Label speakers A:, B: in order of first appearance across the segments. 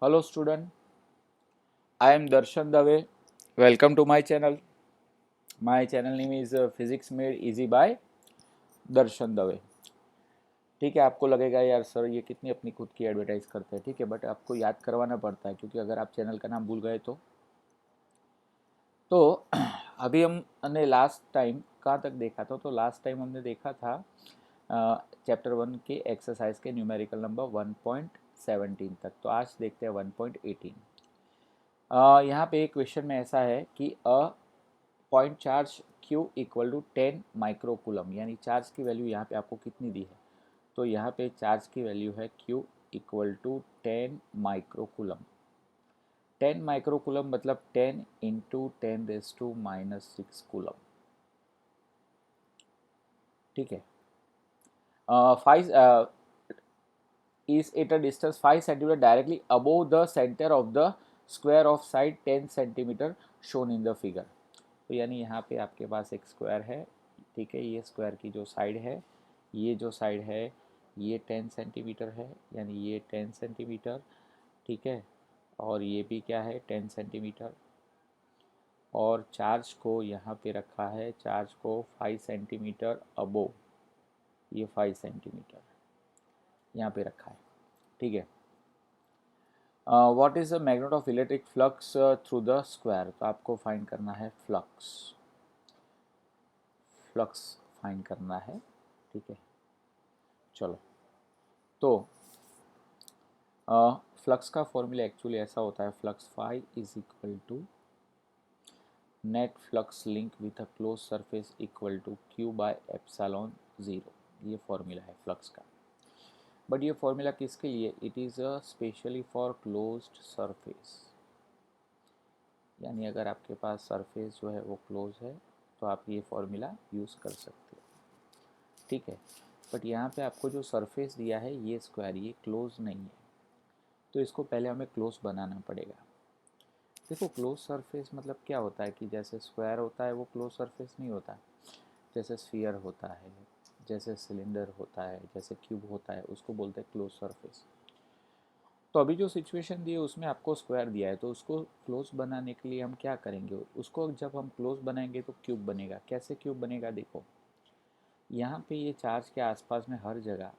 A: Hello student, I am Darshan Dave. Welcome to my channel. My channel name is Physics Made Easy by दर्शन दवे। ठीक है, आपको लगेगा यार sir ये कितनी अपनी खुद की एडवर्टाइज करते हैं, ठीक है, बट आपको याद करवाना पड़ता है क्योंकि अगर आप चैनल का नाम भूल गए तो अभी हमने लास्ट टाइम कहाँ तक देखा था, तो लास्ट टाइम हमने देखा था चैप्टर 1 के एक्सरसाइज के न्यूमेरिकल नंबर 1.17 तक। तो आज देखते हैं 1.18। यहाँ पे एक क्वेश्चन में ऐसा है कि point charge Q equal to 10 microcoulomb, यानी चार्ज की वैल्यू यहाँ पे आपको कितनी दी है, तो यहाँ पे चार्ज की वैल्यू है Q equal to 10 microcoulomb. 10 microcoulomb मतलब 10 इंटू 10⁻⁻6 कूलम। ठीक है, 5 is at a distance 5 centimeter directly above the center of the square of side 10 centimeter shown in the figure। तो यानी यहाँ पे आपके पास एक स्क्वायर है, ठीक है, ये स्क्वायर की जो साइड है, ये जो साइड है ये 10 सेंटीमीटर है, यानी ये 10 सेंटीमीटर, ठीक है, और ये भी क्या है 10 सेंटीमीटर, और चार्ज को यहाँ पे रखा है, चार्ज को 5 सेंटीमीटर अबोव, ये 5 सेंटीमीटर यहाँ पे रखा है, ठीक है। What is the magnet of electric flux through the square, तो आपको फाइंड करना है फ्लक्स, फ्लक्स फाइंड करना है, ठीक है। चलो, तो फ्लक्स का फॉर्मूला एक्चुअली ऐसा होता है, flux phi is equal to net flux link with a close surface equal to Q by epsilon 0। ये फॉर्मूला है फ्लक्स का, बट ये फॉर्मूला किसके लिए, it is a specially for closed surface, यानी अगर आपके पास सरफेस जो है वो क्लोज है तो आप ये फॉर्मूला यूज़ कर सकते हो, ठीक है। बट यहाँ पे आपको जो सरफेस दिया है ये स्क्वायर, ये क्लोज नहीं है, तो इसको पहले हमें क्लोज बनाना पड़ेगा। देखो क्लोज सरफेस मतलब क्या होता है कि जैसे स्क्वायर होता है वो क्लोज सरफेस नहीं होता, जैसे स्फीयर होता है, जैसे सिलेंडर होता है, जैसे क्यूब होता है, उसको बोलते हैं क्लोज सरफेस। तो अभी जो सिचुएशन दी है उसमें आपको स्क्वायर दिया है, तो उसको क्लोज बनाने के लिए हम क्या करेंगे, उसको जब हम क्लोज बनाएंगे तो क्यूब बनेगा। कैसे क्यूब बनेगा, देखो यहाँ पे ये चार्ज के आसपास में हर जगह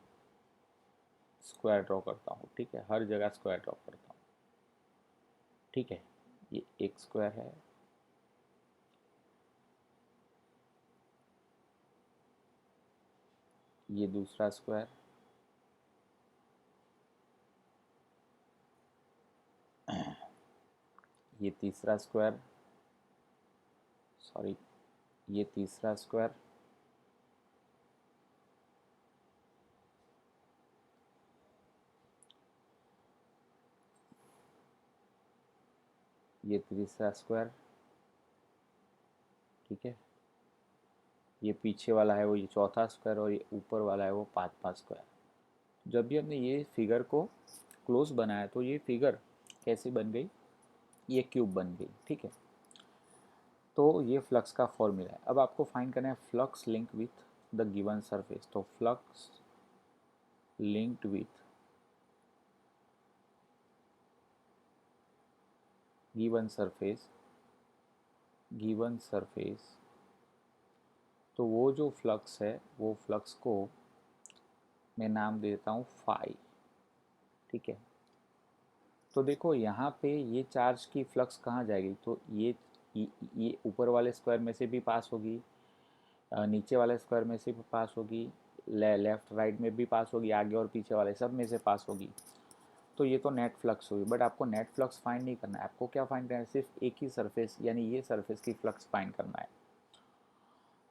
A: स्क्वायर ड्रॉ करता हूँ, ठीक है, हर जगह स्क्वायर ड्रॉ करता हूँ, ठीक है। ये एक स्क्वायर है, ये दूसरा स्क्वायर, ये तीसरा स्क्वायर, सॉरी, ये तीसरा स्क्वायर, ये तीसरा स्क्वायर, ठीक है, ये पीछे वाला है वो ये चौथा स्क्वायर, और ये ऊपर वाला है वो पाँचवा स्क्वायर। जब भी हमने ये फिगर को क्लोज बनाया तो ये फिगर कैसी बन गई, ये क्यूब बन गई, ठीक है। तो ये फ्लक्स का फॉर्मूला है। अब आपको फाइंड करना है flux link with the given surface, तो flux linked with given surface, given surface, तो वो जो फ्लक्स है वो फ्लक्स को मैं नाम देता हूँ फाई, ठीक है। तो देखो यहाँ पे ये चार्ज की फ्लक्स कहाँ जाएगी, तो ये ऊपर वाले स्क्वायर में से भी पास होगी, नीचे वाले स्क्वायर में से भी पास होगी, लेफ्ट राइट में भी पास होगी, आगे और पीछे वाले सब में से पास होगी। तो ये तो नेट फ्लक्स हुई, बट आपको नेट फ्लक्स फाइंड नहीं करना है, आपको क्या फाइंड करना है, सिर्फ एक ही सरफेस यानी ये सरफेस की फ्लक्स फाइंड करना है।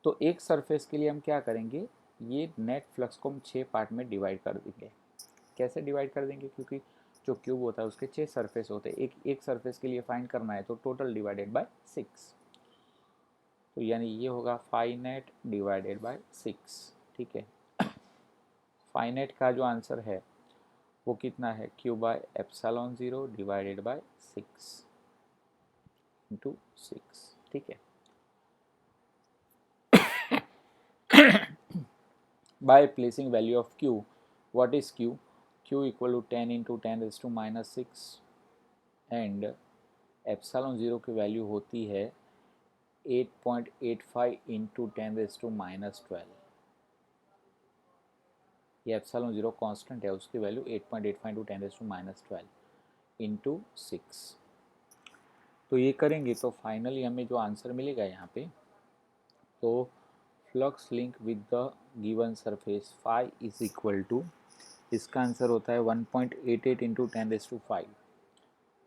A: तो एक सरफेस के लिए हम क्या करेंगे, ये नेट फ्लक्स को हम 6 पार्ट में डिवाइड कर देंगे। कैसे डिवाइड कर देंगे, क्योंकि जो क्यूब होता है उसके 6 सरफेस होते हैं, एक एक सरफेस के लिए फाइंड करना है, तो टोटल डिवाइडेड बाय 6, तो यानी ये होगा फाइनेट डिवाइडेड बाय 6, ठीक है। फाइनेट का जो आंसर है वो कितना है, Q by epsilon 0 divided by 6 into 6, ठीक है। By placing value of Q, what is Q? Q equal to 10 into 10 raised to minus 6 and epsilon zero की वैल्यू होती है 8.85 इंटू 10⁻²। ये एप्सिलॉन ज़ीरो कांस्टेंट है, उसकी वैल्यू 8.85 इंटू 10⁻² इंटू 6। तो ये करेंगे तो फाइनली हमें जो आंसर मिलेगा यहाँ पे, तो flux link with the given surface phi is equal to, इसका आंसर होता है 1.88 into 10⁵,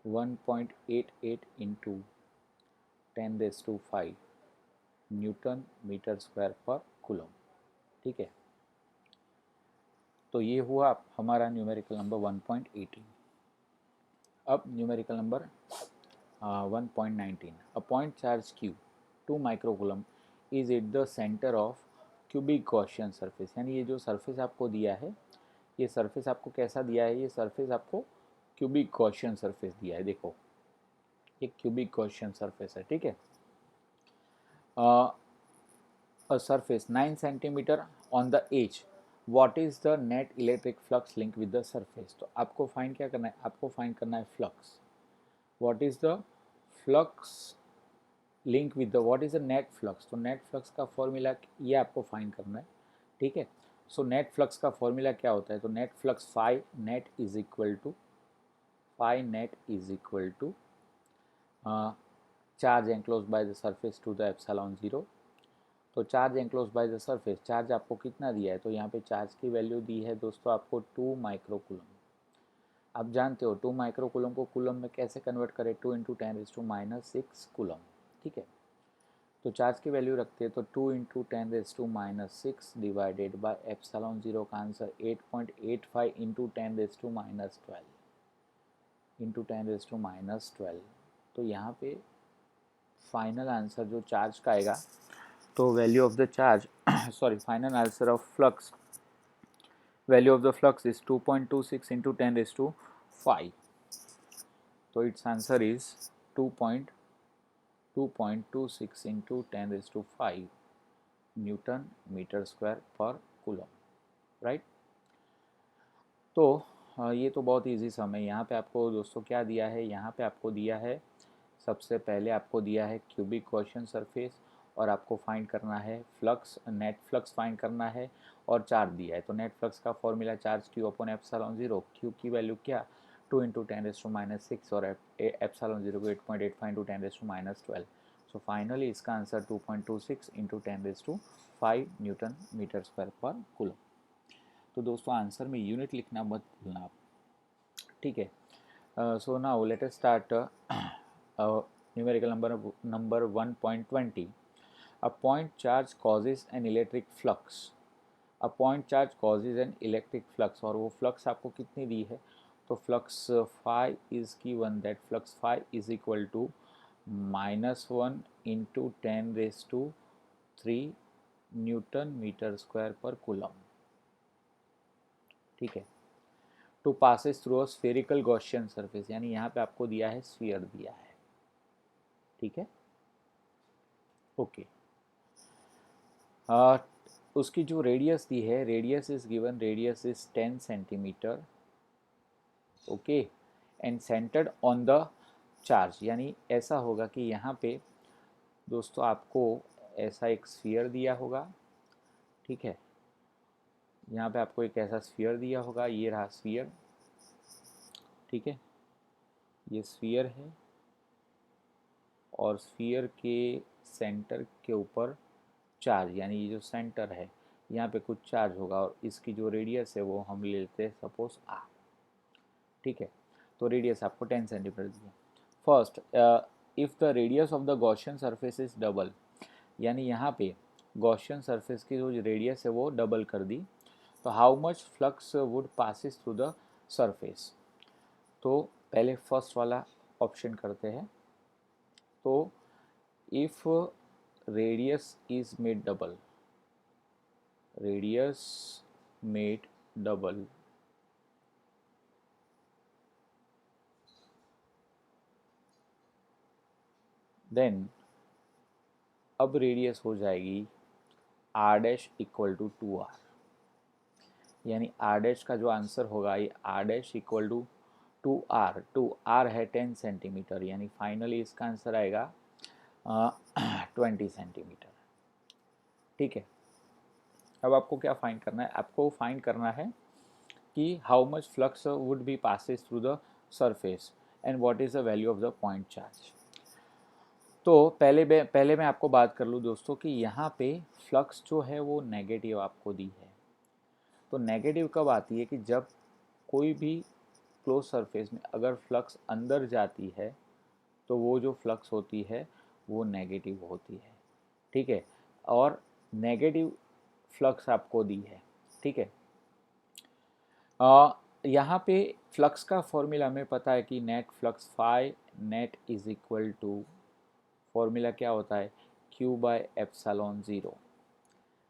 A: 1.88 into 10⁵ newton metre square per coulomb. ठीक है, तो ये हुआ हमारा न्यूमेरिकल नंबर 1.18। अब numerical number 1.19, a point charge Q 2 microcoulomb is at the centre of cubic Gaussian surface. यानी ये जो सरफेस आपको दिया है, ये सरफेस आपको कैसा दिया है, ये सरफेस आपको क्यूबिक गॉसियन सरफेस दिया है। देखो ये क्यूबिक गॉसियन सरफेस है। ठीक है, a surface 9 centimeter on the edge, what is the net electric flux link with the surface। तो आपको फाइंड क्या करना है, आपको फाइंड करना है flux. what is the flux link with the, what is the net flux। तो net flux का फॉर्मूला ये आपको फाइंड करना है। ठीक है, सो नेट फ्लक्स का फॉर्मूला क्या होता है, तो net flux phi net is equal to, phi net is equal to charge enclose by the surface to the epsilon zero. तो charge enclose by the surface, charge आपको कितना दिया है, तो यहाँ पे चार्ज की वैल्यू दी है दोस्तों आपको 2 माइक्रोकूलम। आप जानते हो 2 माइक्रोकूलम को कूलम में कैसे कन्वर्ट करें, 2 इंटू 10⁻6 कूलम। ठीक है, तो चार्ज की वैल्यू रखते हैं, तो 2 into 10⁻6 divided by epsilon zero का आंसर 8.85 इंटू 10⁻12 इंटू 10⁻12। तो यहाँ पे फाइनल आंसर जो चार्ज का आएगा, तो value of the charge sorry final answer of flux, value of the flux is 2.26 into 10⁵. तो it's answer is 2.26 into 10⁵ newton metre square per coulomb. Right, तो ये तो बहुत इजी सम है। यहाँ पे आपको दोस्तों क्या दिया है, यहाँ पे आपको दिया है, सबसे पहले आपको दिया है क्यूबिक गॉसियन सरफेस, और आपको फाइंड करना है फ्लक्स, नेट फ्लक्स फाइंड करना है, और चार्ज दिया है। तो नेट फ्लक्स का formula charge Q upon epsilon zero, Q की वैल्यू क्या 2 इंटू 10⁻6 और एप्सिलॉन ज़ीरो को 8.85 इंटू 10⁻12। सो फाइनली इसका answer 2.26 into 10⁵ newton metre square per coulomb. तो दोस्तों आंसर में यूनिट लिखना मत भूलना आप। ठीक है, so now let us start numerical number 1.20. A point charge causes an electric flux, a point charge causes an electric flux, और वो फ्लक्स आपको कितनी दी है, तो flux phi is given that flux phi is equal to -1 into 10⁻³ newton metre square per coulomb. ठीक है, to passes through a spherical Gaussian surface, यानी यहाँ पे आपको दिया है स्फीयर दिया है। ठीक है, ओके। उसकी जो रेडियस दी है, radius is given, radius is 10 centimetre. Okay, and centred on the charge, यानी ऐसा होगा कि यहाँ पे दोस्तों आपको ऐसा एक स्फीयर दिया होगा। ठीक है, यहाँ पे आपको एक ऐसा स्फीयर दिया होगा, ये रहा स्फीयर। ठीक है, ये स्फीयर है, और स्फीयर के सेंटर के ऊपर चार्ज, यानी ये जो सेंटर है यहाँ पे कुछ चार्ज होगा, और इसकी जो रेडियस है वो हम लेते हैं सपोज r। ठीक है, तो रेडियस आपको 10 सेंटीमीटर दिया। First, if the radius of the Gaussian surface is double, यानी यहाँ पे गॉसियन सरफेस की जो रेडियस है वो डबल कर दी, तो how much flux would passes through the surface. तो पहले फर्स्ट वाला ऑप्शन करते हैं। तो if radius is made double, radius made double, then अब रेडियस हो जाएगी r dash equal to 2r, यानी r डैश का जो आंसर होगा ये r dash equal to two r है 10 सेंटीमीटर, यानी फाइनली इसका आंसर आएगा 20 सेंटीमीटर। ठीक है, अब आपको क्या फाइंड करना है? आपको फाइंड करना है कि how much flux would be passes through the surface and what is the value of the point charge. तो पहले मैं आपको बात कर लूँ दोस्तों कि यहाँ पे फ्लक्स जो है वो नेगेटिव आपको दी है। तो नेगेटिव कब आती है? कि जब कोई भी क्लोज सरफेस में अगर फ्लक्स अंदर जाती है तो वो जो फ्लक्स होती है वो नेगेटिव होती है। ठीक है, और नेगेटिव फ्लक्स आपको दी है। ठीक है, यहाँ पे फ्लक्स का फॉर्मूला हमें पता है कि net flux phi net is equal to, formula क्या होता है? Q by epsilon zero.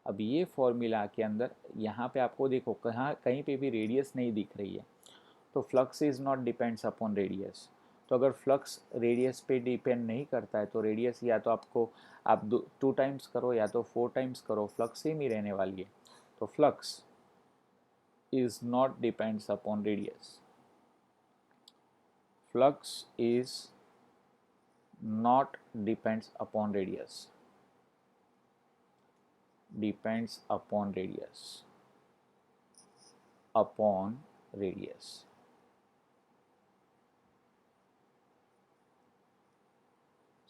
A: अब ये फॉर्मूला के अंदर यहाँ पे आपको देखो कहीं पे भी रेडियस नहीं दिख रही है, तो flux is not depends upon radius. तो अगर फ्लक्स रेडियस पे डिपेंड नहीं करता है तो रेडियस या तो आप 2 टाइम्स करो या तो 4 टाइम्स करो, फ्लक्स सेम ही रहने वाली है। तो flux is not depends upon radius, flux is not depends upon radius, depends upon radius.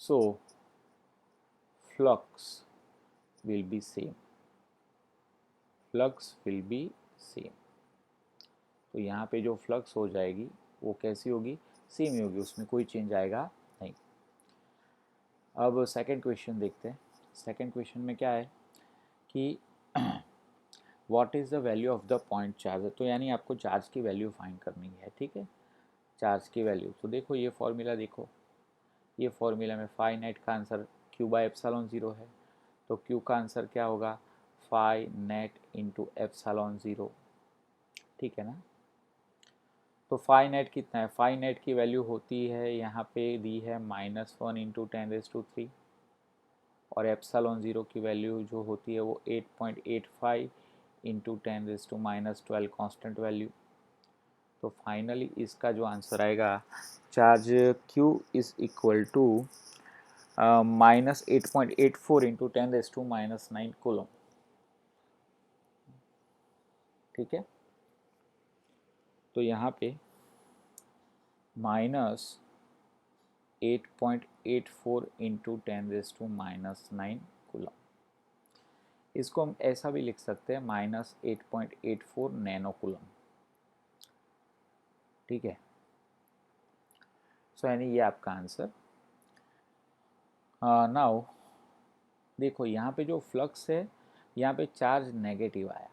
A: So flux will be same, flux will be same. तो यहाँ पे जो फ्लक्स हो जाएगी वो कैसी होगी? सेम ही होगी, उसमें कोई चेंज आएगा नहीं। अब सेकंड क्वेश्चन देखते हैं। सेकंड क्वेश्चन में क्या है कि what is the value of the point charge. तो यानी आपको चार्ज की वैल्यू फाइंड करनी है। ठीक है, चार्ज की वैल्यू। तो देखो ये फॉर्मूला देखो, ये फॉर्मूला में फाई नेट का answer Q by epsilon zero है। तो Q का आंसर क्या होगा? Phi net into epsilon zero. ठीक है ना। तो फाई नेट कितना है? फाई नेट की वैल्यू होती है यहाँ पे दी है -1 इंटू 10⁻³ और एप्सिलॉन ज़ीरो की वैल्यू जो होती है वो 8.85 इंटू 10⁻12 कांस्टेंट वैल्यू। तो फाइनली इसका जो आंसर आएगा, charge Q is equal to -8.84 into 10⁻⁹ coulomb. ठीक है, तो यहाँ पे -8.84 इंटू 10⁻⁹ कूलम। इसको हम ऐसा भी लिख सकते हैं -8.84 नैनो कूलम। ठीक है, सो यानी ये आपका आंसर। नाउ देखो यहाँ पे जो फ्लक्स है, यहाँ पे चार्ज नेगेटिव आया।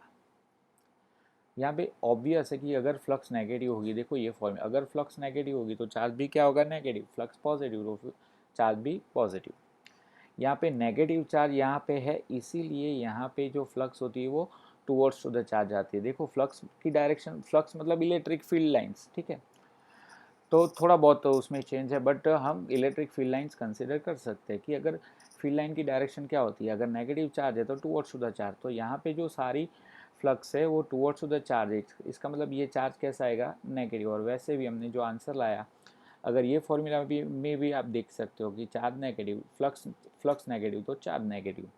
A: यहाँ पे ऑब्वियस है कि अगर फ्लक्स नेगेटिव होगी, देखो ये फॉर्म, अगर फ्लक्स नेगेटिव होगी तो चार्ज भी क्या होगा? नेगेटिव। फ्लक्स पॉजिटिव तो चार्ज भी पॉजिटिव। यहाँ पे नेगेटिव चार्ज यहाँ पे है, इसीलिए यहाँ पे जो फ्लक्स होती है वो टूवर्ड्स टू द चार्ज आती है। देखो फ्लक्स की डायरेक्शन, फ्लक्स मतलब इलेक्ट्रिक फील्ड लाइंस। ठीक है, तो थोड़ा बहुत तो उसमें चेंज है, बट हम इलेक्ट्रिक फील्ड लाइंस कंसिडर कर सकते हैं कि अगर फील्ड लाइन की डायरेक्शन क्या होती है? अगर नेगेटिव चार्ज है तो टूवर्ड्स टू द चार्ज। तो यहाँ पे जो सारी फ्लक्स है वो टूवर्ड्स टू द चार्ज है, इसका मतलब ये चार्ज कैसा आएगा? नेगेटिव। और वैसे भी हमने जो आंसर लाया, अगर ये फॉर्मूला में भी आप देख सकते हो कि चार्ज नेगेटिव, फ्लक्स नेगेटिव तो चार्ज नेगेटिव,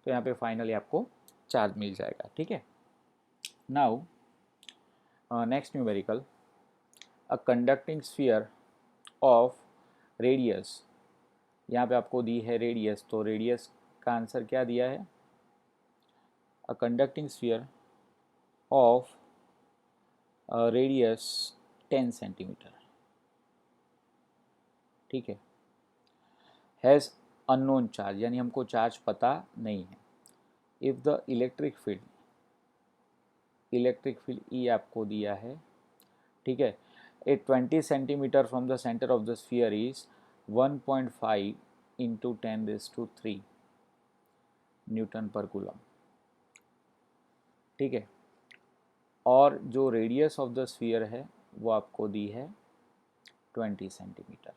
A: तो यहाँ पे फाइनली आपको चार्ज मिल जाएगा। ठीक है, now next numerical, a conducting sphere of radius. यहाँ पे आपको दी है रेडियस, तो रेडियस का आंसर क्या दिया है? A conducting sphere of radius 10 centimetre. ठीक है, हैज़ अननोन चार्ज, यानी हमको चार्ज पता नहीं है। इफ़ द इलेक्ट्रिक फील्ड ई आपको दिया है। ठीक है, ए 20 centimetre from the centre of the sphere is 1.5 into 10⁻³ Newton पर कूलम। ठीक है, और जो रेडियस ऑफ द स्फीयर है वो आपको दी है 20 centimetre.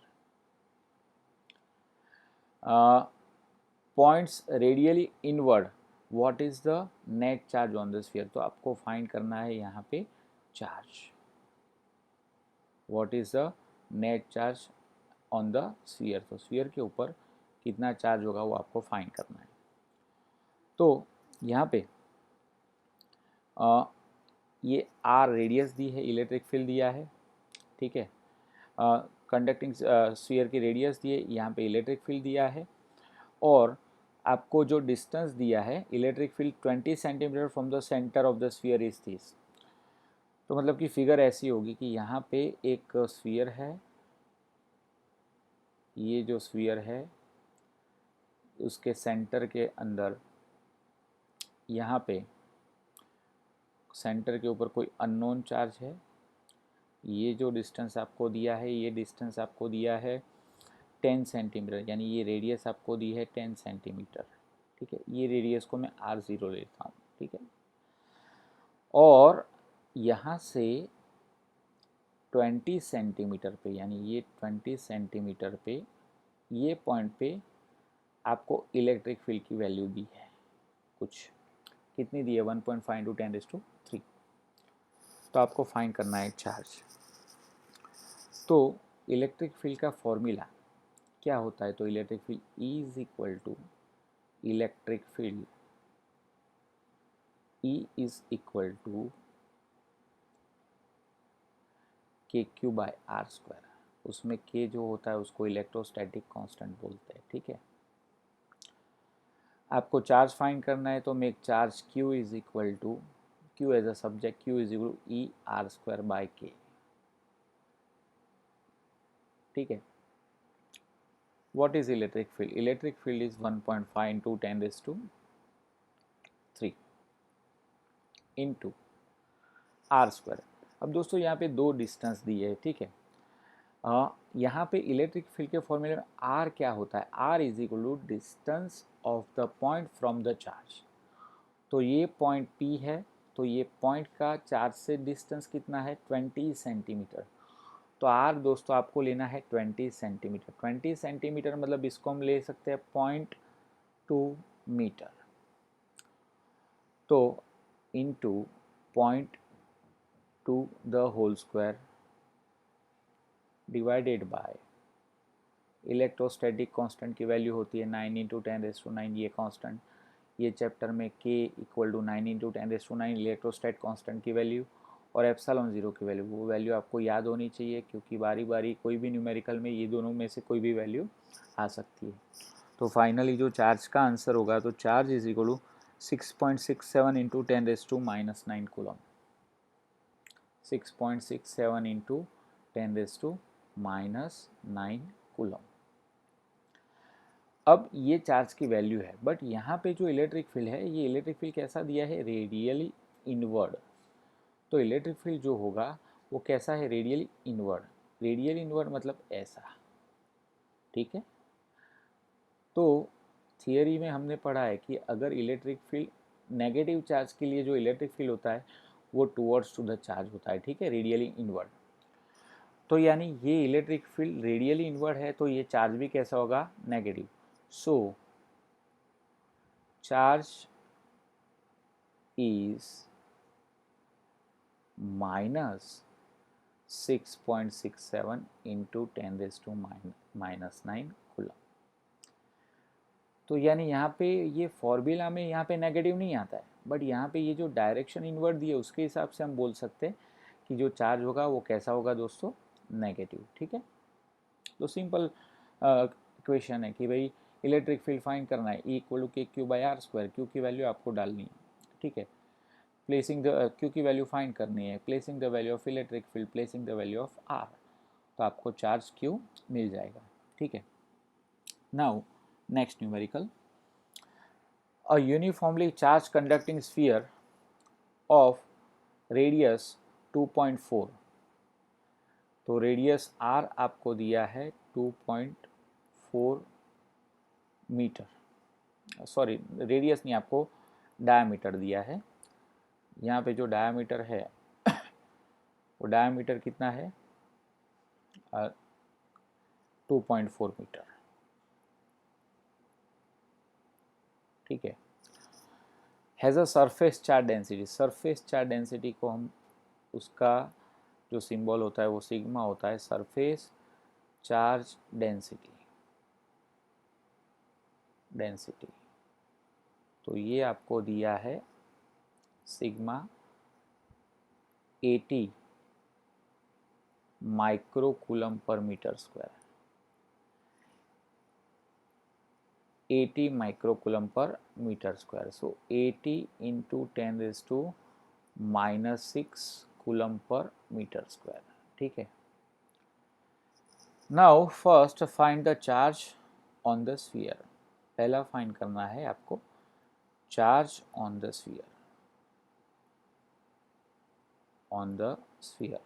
A: Points radially inward, what is the net charge on the sphere. तो आपको फाइंड करना है यहाँ पे charge, what is the net charge on the sphere, तो स्फीयर के ऊपर कितना चार्ज होगा वो आपको फाइंड करना है। तो यहाँ पे ये आर रेडियस दी है, इलेक्ट्रिक फील्ड दिया है, ठीक है, कंडक्टिंग स्फीयर की रेडियस दी है, यहाँ पे इलेक्ट्रिक फील्ड दिया है, और आपको जो डिस्टेंस दिया है electric field 20 centimetre from the centre of the sphere is this. तो मतलब कि फिगर ऐसी होगी कि यहाँ पे एक स्फीयर है, ये जो स्फीयर है उसके सेंटर के अंदर यहाँ पे सेंटर के ऊपर कोई अननोन चार्ज है, ये जो डिस्टेंस आपको दिया है, ये डिस्टेंस आपको दिया है 10 सेंटीमीटर, यानी ये रेडियस आपको दी है 10 सेंटीमीटर, ठीक है, ये रेडियस को मैं R0 लेता हूँ, ठीक है, और यहाँ से 20 सेंटीमीटर पे, यानी ये 20 सेंटीमीटर पे ये पॉइंट पे आपको इलेक्ट्रिक फील्ड की वैल्यू दी है, कुछ कितनी दी है 1.5 इंटू 10⁻3। तो आपको फाइंड करना है चार्ज। तो इलेक्ट्रिक फील्ड का फॉर्मूला क्या होता है, तो electric field E is equal to electric field E is equal to KQ by R²। उसमें K जो होता है उसको इलेक्ट्रोस्टैटिक कांस्टेंट बोलते हैं, ठीक है। आपको चार्ज फाइंड करना है, तो make charge Q is equal to, Q as a subject, Q is equal to ER² by K, ठीक है। What is electric field? Electric field is 1.5 into 10⁻³ into R²। अब दोस्तों यहाँ पे दो डिस्टेंस दिए है, ठीक है। यहाँ पे इलेक्ट्रिक फील्ड के फॉर्मूले में R क्या होता है, R is equal to distance of the point from the charge. तो ये पॉइंट P है, तो ये पॉइंट का चार्ज से डिस्टेंस कितना है 20 सेंटीमीटर। तो R दोस्तों आपको लेना है 20 सेंटीमीटर। 20 सेंटीमीटर मतलब इसको हम ले सकते हैं 0.2 मीटर, तो into 0.2 the whole square divided by electrostatic constant की वैल्यू होती है 9 इंटू 10⁻⁹, ये कांस्टेंट, ये चैप्टर में K equal to 9 into 10⁻⁹ electrostatic constant की वैल्यू, और एप्सिलॉन 0 की वैल्यू, वो वैल्यू आपको याद होनी चाहिए, क्योंकि बारी बारी कोई भी न्यूमेरिकल में ये दोनों में से कोई भी वैल्यू आ सकती है। तो फाइनली जो चार्ज का आंसर होगा, तो charge is equal to 6.67 into 10⁻⁻9 coulomb, 6.67 into 10⁻⁻9 coulomb. अब ये चार्ज की वैल्यू है, बट यहाँ पे जो इलेक्ट्रिक फील्ड है, ये इलेक्ट्रिक फील्ड कैसा दिया है, रेडियली इनवर्ड। तो इलेक्ट्रिक फील्ड जो होगा वो कैसा है, रेडियली इनवर्ड। रेडियली इनवर्ड मतलब ऐसा, ठीक है। तो थियरी में हमने पढ़ा है कि अगर इलेक्ट्रिक फील्ड नेगेटिव चार्ज के लिए जो इलेक्ट्रिक फील्ड होता है वो टुवर्ड्स टू द चार्ज होता है, ठीक है, रेडियली इनवर्ड। तो यानी ये इलेक्ट्रिक फील्ड रेडियली इनवर्ड है, तो ये चार्ज भी कैसा होगा, negative. So charge is minus 6.67 into 10⁻⁻9 coulomb. तो यानी यहाँ पे ये फॉर्मूला में यहाँ पे नेगेटिव नहीं आता है, बट यहाँ पे ये जो डायरेक्शन इनवर्ड दी है उसके हिसाब से हम बोल सकते हैं कि जो चार्ज होगा वो कैसा होगा दोस्तों, नेगेटिव, ठीक है। तो सिंपल इक्वेशन है कि भाई इलेक्ट्रिक फील्ड फाइंड करना है, E equal to KQ by R², Q की वैल्यू आपको डालनी है, ठीक है। प्लेसिंग द Q की वैल्यू फाइंड करनी है, placing the value of electric field, placing the value of R, तो आपको चार्ज Q मिल जाएगा, ठीक है। Now next numerical, a uniformly charge conducting sphere of radius 2.4, तो रेडियस R आपको दिया है 2.4 मीटर, सॉरी रेडियस नहीं, आपको डायमीटर दिया है। यहाँ पे जो डायमीटर है वो डायमीटर कितना है, 2.4 मीटर, ठीक है। Has a surface charge density, surface charge density को हम उसका जो सिंबल होता है वो सिग्मा होता है, सरफेस चार्ज डेंसिटी। तो ये आपको दिया है sigma 80 microcoulomb per metre square, 80 microcoulomb per metre square. So 80 into 10⁻⁻6 coulomb per metre square. ठीक है। Now first find the charge on the sphere. पहला फाइंड करना है आपको charge on the sphere, on the sphere.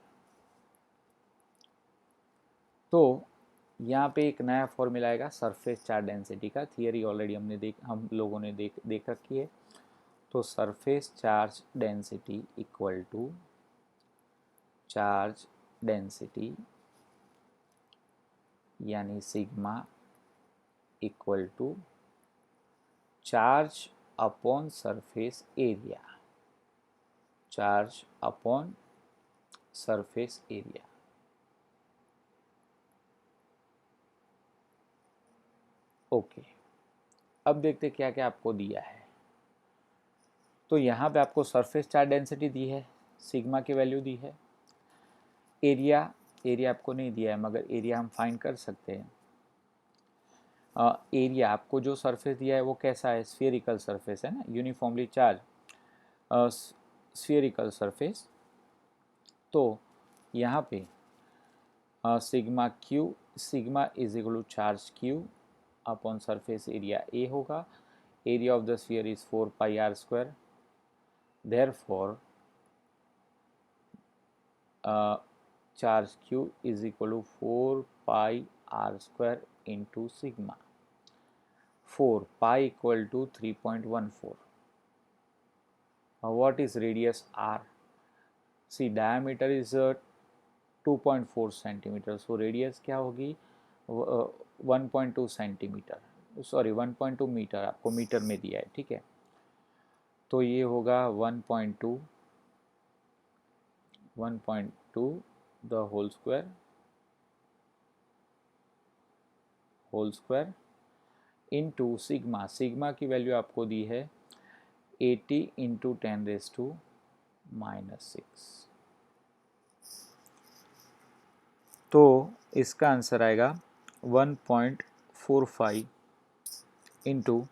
A: तो यहाँ पे एक नया फॉर्मूला आएगा सरफेस चार्ज डेंसिटी का। थियरी ऑलरेडी हम लोगों ने देख रखी है। तो surface charge density equal to charge density यानी sigma equal to charge upon surface area, charge upon surface area. Okay, अब देखते क्या क्या आपको दिया है। तो यहाँ पे आपको सरफेस चार्ज डेंसिटी दी है, सिग्मा की वैल्यू दी है, एरिया आपको नहीं दिया है मगर एरिया हम फाइंड कर सकते हैं। एरिया आपको जो सरफेस दिया है वो कैसा है, स्फेरिकल सरफेस है ना, यूनिफॉर्मली चार्ज स्फेरिकल सरफेस। तो यहाँ पे sigma is equal to charge Q upon surface area A होगा। Area of the sphere is 4πr²। Therefore charge Q is equal to 4πr² into sigma. 4 pi equal to 3.14. What is radius r? See, diameter is 2.4 centimeter. So radius क्या होगी 1.2 centimetre, sorry 1.2 metre आपको metre में दिया है। ठीक है, तो ये होगा 1.2 the whole square into sigma की वैल्यू आपको दी है 80 इंटू 10⁻⁻6। तो इसका आंसर आएगा 1.45 इंटू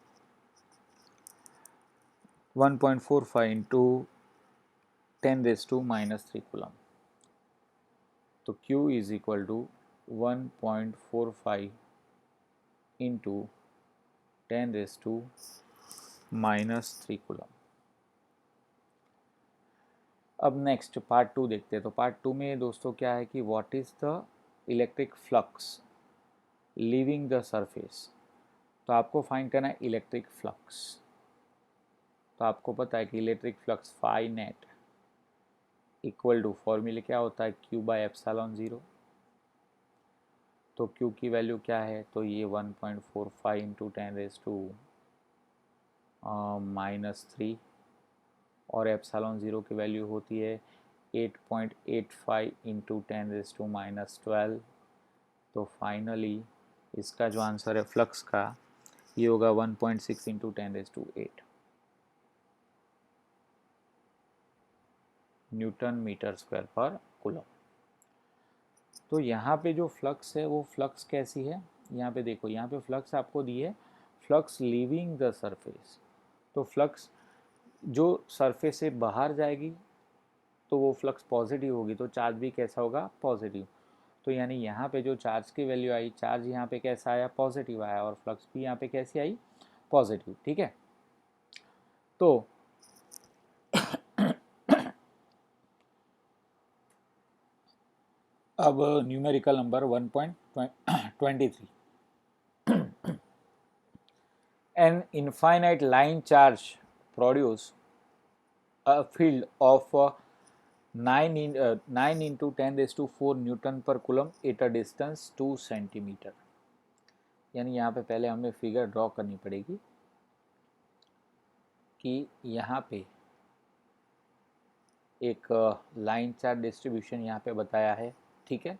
A: 10⁻³ तो Q is equal to 1.45 into 10⁻³ coulomb. अब नेक्स्ट पार्ट 2 देखते हैं। तो पार्ट 2 में दोस्तों क्या है कि what is the electric flux leaving the surface. तो आपको फाइंड करना है इलेक्ट्रिक फ्लक्स। तो आपको पता है कि electric flux phi net equal to फॉर्मूले क्या होता है Q/ε0। तो Q की वैल्यू क्या है, तो ये 1.45 इंटू 10⁻³ और ε0 की वैल्यू होती है 8.85 इंटू 10⁻12। तो फाइनली इसका जो आंसर है फ्लक्स का ये होगा 1.6 into 10⁸ Newton metre square per coulomb. तो यहाँ पे जो फ्लक्स है वो फ्लक्स कैसी है, यहाँ पे देखो, यहाँ पे फ्लक्स आपको दी है फ्लक्स लीविंग द सरफेस। तो फ्लक्स जो सरफेस से बाहर जाएगी तो वो फ्लक्स पॉजिटिव होगी, तो चार्ज भी कैसा होगा, पॉजिटिव। तो यानी यहाँ पे जो चार्ज की वैल्यू आई, चार्ज यहाँ पे कैसा आया, पॉजिटिव आया, और फ्लक्स भी यहाँ पे कैसी आई, पॉजिटिव। ठीक है, तो अब numerical number 1.23 an infinite line charge produce a field of 9 into 10⁻⁴ Newton पर coulomb at a distance 2 centimetre. यानी यहाँ पे पहले हमें फिगर ड्रॉ करनी पड़ेगी कि यहाँ पे एक लाइन चार्ज डिस्ट्रीब्यूशन यहाँ पे बताया है, ठीक है।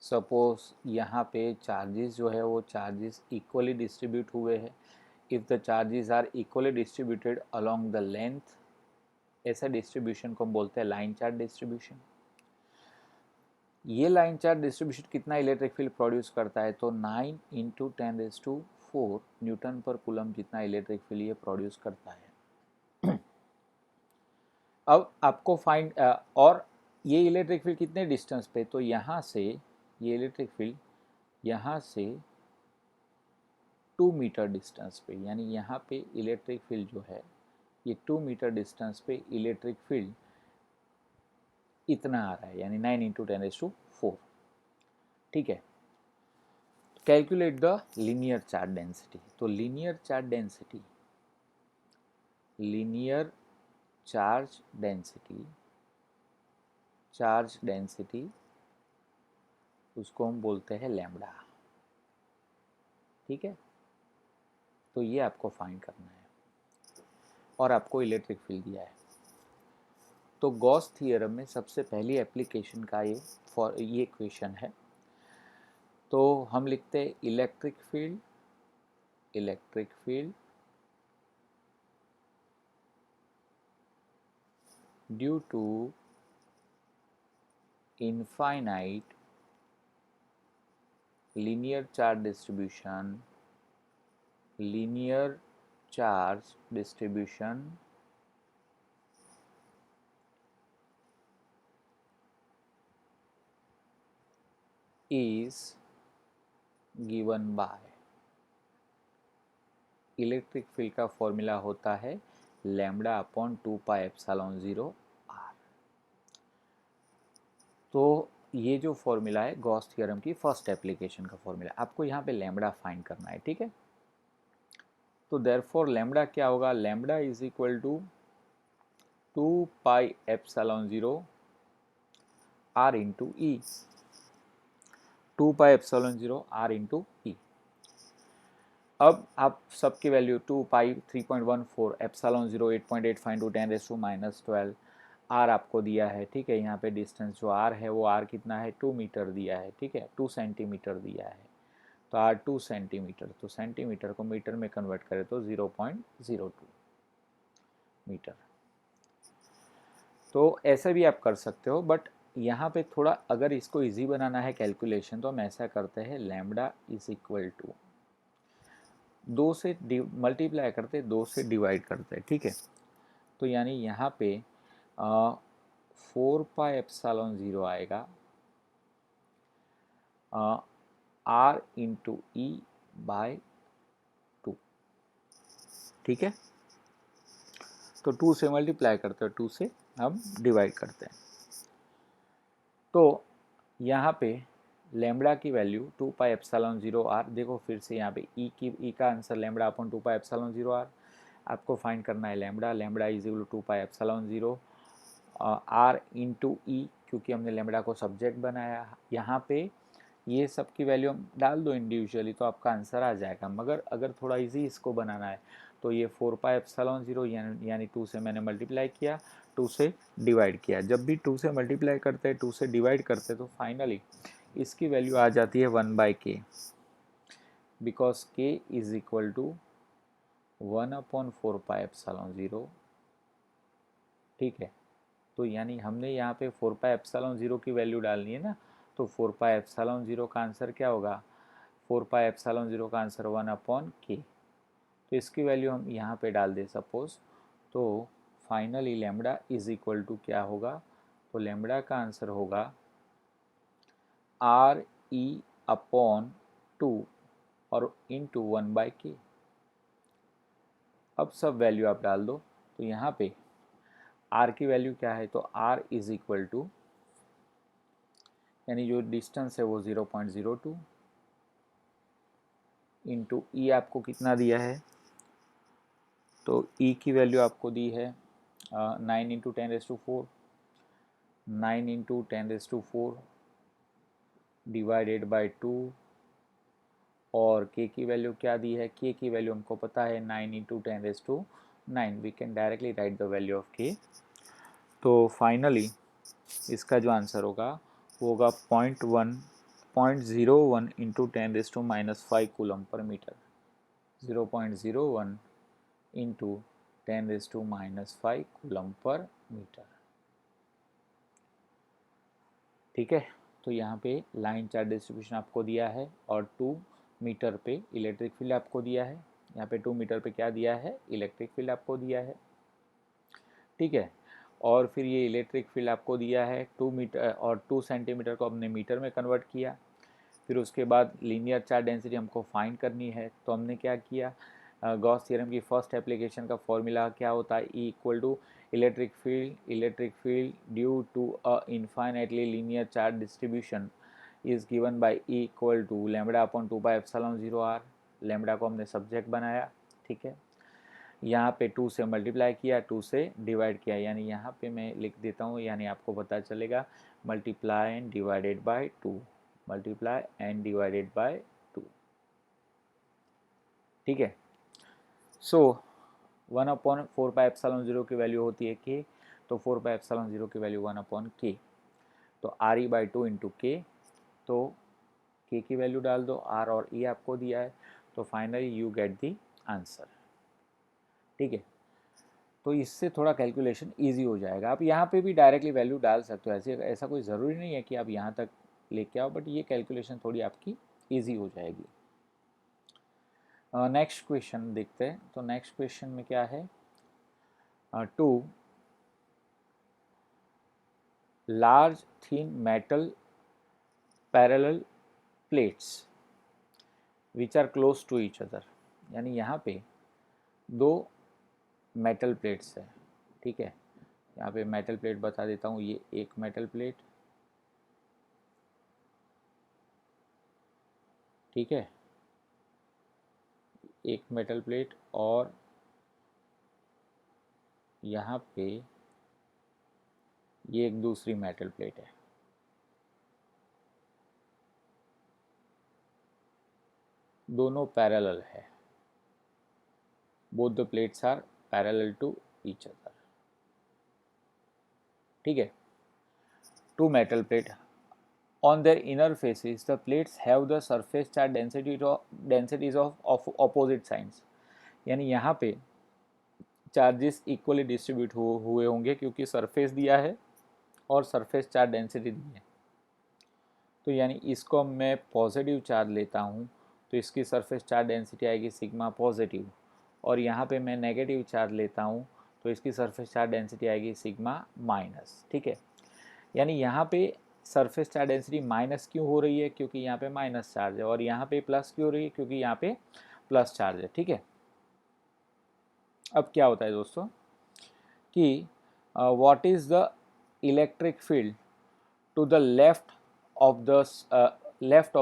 A: सपोज यहाँ पे चार्जेस जो है वो चार्जेस इक्वली डिस्ट्रीब्यूट हुए हैं। If the charges are equally distributed along the length, ऐसा डिस्ट्रीब्यूशन को हम बोलते हैं लाइन चार्ज डिस्ट्रीब्यूशन। ये लाइन चार्ज डिस्ट्रीब्यूशन कितना इलेक्ट्रिक फील्ड प्रोड्यूस करता है, तो 9 इंटू 10⁴ न्यूटन पर कूलम जितना इलेक्ट्रिक फील्ड ये प्रोड्यूस करता है। अब आपको फाइंड और ये इलेक्ट्रिक फील्ड कितने डिस्टेंस पे, तो यहाँ से ये इलेक्ट्रिक फील्ड यहाँ से 2 मीटर डिस्टेंस पे, यानी यहाँ पे इलेक्ट्रिक फील्ड जो है ये 2 मीटर डिस्टेंस पे इलेक्ट्रिक फील्ड इतना आ रहा है, यानी 9 इंटू 10⁴, ठीक है। Calculate the linear charge density, तो लीनियर चार्ज डेंसिटी उसको हम बोलते हैं लैम्बडा, ठीक है। तो ये आपको फाइंड करना है और आपको इलेक्ट्रिक फील्ड दिया है। तो गॉस थ्योरम में सबसे पहली एप्लीकेशन का ये क्वेश्चन है। तो हम लिखते हैं electric field due to infinite linear charge distribution is given by, electric field का फॉर्मूला होता है लैम्बडा अपॉन 2πε0 r। तो ये जो फॉर्मूला है गॉस थ्योरम की फर्स्ट एप्लीकेशन का फॉर्मूला, आपको यहाँ पे लैम्बडा फाइंड करना है, ठीक है। तो देयरफॉर लैम्बडा क्या होगा, lambda is equal to 2πε0 r into E, 2πε0 r into E. अब आप सबकी वैल्यू 2π 3.14 ε0 8.85 इंटू 10⁻⁻12 आर आपको दिया है, ठीक है। यहाँ पे डिस्टेंस जो आर है वो आर कितना है 2 मीटर दिया है, ठीक है, 2 सेंटीमीटर दिया है। तो आर 2 सेंटीमीटर, तो सेंटीमीटर को मीटर में कन्वर्ट करें तो 0.02 मीटर। तो ऐसा भी आप कर सकते हो, बट यहाँ पे थोड़ा अगर इसको इजी बनाना है कैलकुलेशन तो हम ऐसा करते हैं लैम्बडा इज इक्वल टू 2 से मल्टीप्लाई करते 2 से डिवाइड करते, ठीक है। तो यानी यहाँ पे 4πε0 आएगा r इंटू ई बाय 2, ठीक है। तो 2 से मल्टीप्लाई करते हैं, 2 से हम डिवाइड करते हैं। तो यहाँ पे लैम्बडा की वैल्यू 2πε0 r, देखो फिर से यहाँ पे ई का आंसर लैम्बडा अपॉन 2πε0 r आपको फाइंड करना है। Lambda is equal to 2πε0 r into E, क्योंकि हमने लैम्बडा को सब्जेक्ट बनाया। यहाँ पे ये सब की वैल्यू हम डाल दो इंडिविजुअली तो आपका आंसर आ जाएगा, मगर अगर थोड़ा इजी इसको बनाना है तो ये 4πε0 यानी 2 से मैंने मल्टीप्लाई किया, 2 से डिवाइड किया। जब भी 2 से मल्टीप्लाई करते हैं 2 से डिवाइड करते हैं तो फाइनली इसकी वैल्यू आ जाती है 1/k, because k is equal to 1/4πε0, ठीक है। तो यानी हमने यहाँ पे 4πε0 की वैल्यू डालनी है ना, तो 4πε0 का आंसर क्या होगा, 4πε0 का आंसर 1/k। तो इसकी वैल्यू हम यहाँ पे डाल दे सपोज, तो finally lambda is equal to क्या होगा, तो लैम्बडा का आंसर होगा r e अपॉन 2 और इंटू 1/k। अब सब वैल्यू आप डाल दो, तो यहाँ पे r की वैल्यू क्या है, तो r इज इक्वल टू, यानी जो डिस्टेंस है वो 0.02 इंटू ई आपको कितना दिया है, तो ई की वैल्यू आपको दी है 9 इंटू 10⁴, 9 इंटू 10⁴ डिवाइडेड बाई 2, और k की वैल्यू क्या दी है, k की वैल्यू हमको पता है 9 into 10⁹ we can directly write the value of k। तो फाइनली इसका जो आंसर होगा वो होगा 0.01 into 10⁻⁻5 coulomb per metre. 0.01 into 10⁻⁻5 coulomb per metre. ठीक है, तो यहाँ पे लाइन चार्ज डिस्ट्रीब्यूशन आपको दिया है और 2 मीटर पे इलेक्ट्रिक फील्ड आपको दिया है। यहाँ पे 2 मीटर पे क्या दिया है, इलेक्ट्रिक फील्ड आपको दिया है। ठीक है, और फिर ये इलेक्ट्रिक फील्ड आपको दिया है 2 मीटर, और 2 सेंटीमीटर को हमने मीटर में कन्वर्ट किया। फिर उसके बाद लीनियर चार्ज डेंसिटी हमको फाइंड करनी है, तो हमने क्या किया, गॉस थ्योरम की फर्स्ट एप्लीकेशन का फॉर्मूला क्या होता है, E equal to electric field due to a infinitely linear charge distribution is given by E equal to lambda upon 2 pi epsilon 0r। Lambda को हमने सब्जेक्ट बनाया। ठीक है, यहाँ पे 2 से मल्टीप्लाई किया, 2 से डिवाइड किया, यानी यहाँ पे मैं लिख देता हूँ, यानी आपको पता चलेगा multiply and divided by 2, multiply and divided by 2। ठीक है, सो 1/4 पाई एप्सिलॉन 0 की वैल्यू होती है k, तो 4 पाई एप्सिलॉन 0 की वैल्यू 1/k, तो RE/2 इंटू k, तो k की वैल्यू डाल दो, r और e आपको दिया है, तो finally you get the answer. ठीक है, तो इससे थोड़ा कैलकुलेशन इजी हो जाएगा। आप यहाँ पे भी डायरेक्टली वैल्यू डाल सकते हो, ऐसा कोई ज़रूरी नहीं है कि आप यहाँ तक लेके आओ, बट ये कैलकुलेशन थोड़ी आपकी इजी हो जाएगी। नेक्स्ट क्वेश्चन देखते हैं। तो नेक्स्ट क्वेश्चन में क्या है, 2 large thin metal parallel plates which are close to each other, यानी यहाँ पे 2 मेटल प्लेट्स है। ठीक है, यहाँ पे मेटल प्लेट बता देता हूँ, ये एक मेटल प्लेट, ठीक है, एक मेटल प्लेट, और यहाँ पे ये एक दूसरी मेटल प्लेट है। दोनों पैरेलल है, both the plates are parallel to each other. ठीक है, 2 metal plate on their inner faces the plates have the surface charge densities of opposite signs, यानी यहाँ पे चार्जेस इक्वली डिस्ट्रीब्यूट हुए होंगे, क्योंकि सरफेस दिया है और सरफेस चार्ज डेंसिटी दी है। तो यानी इसको मैं पॉजिटिव चार्ज लेता हूँ तो इसकी सरफेस चार्ज डेंसिटी आएगी सिग्मा पॉजिटिव, और यहाँ पे मैं नेगेटिव चार्ज लेता हूँ तो इसकी सरफेस चार्ज डेंसिटी आएगी सिग्मा माइनस। ठीक है, यानी यहाँ पे सरफेस चार्ज डेंसिटी माइनस क्यों हो रही है, क्योंकि यहाँ पे माइनस चार्ज है, और यहाँ पे प्लस क्यों हो रही है, क्योंकि यहाँ पे प्लस चार्ज है। ठीक है, अब क्या होता है दोस्तों कि what is the electric field to the left of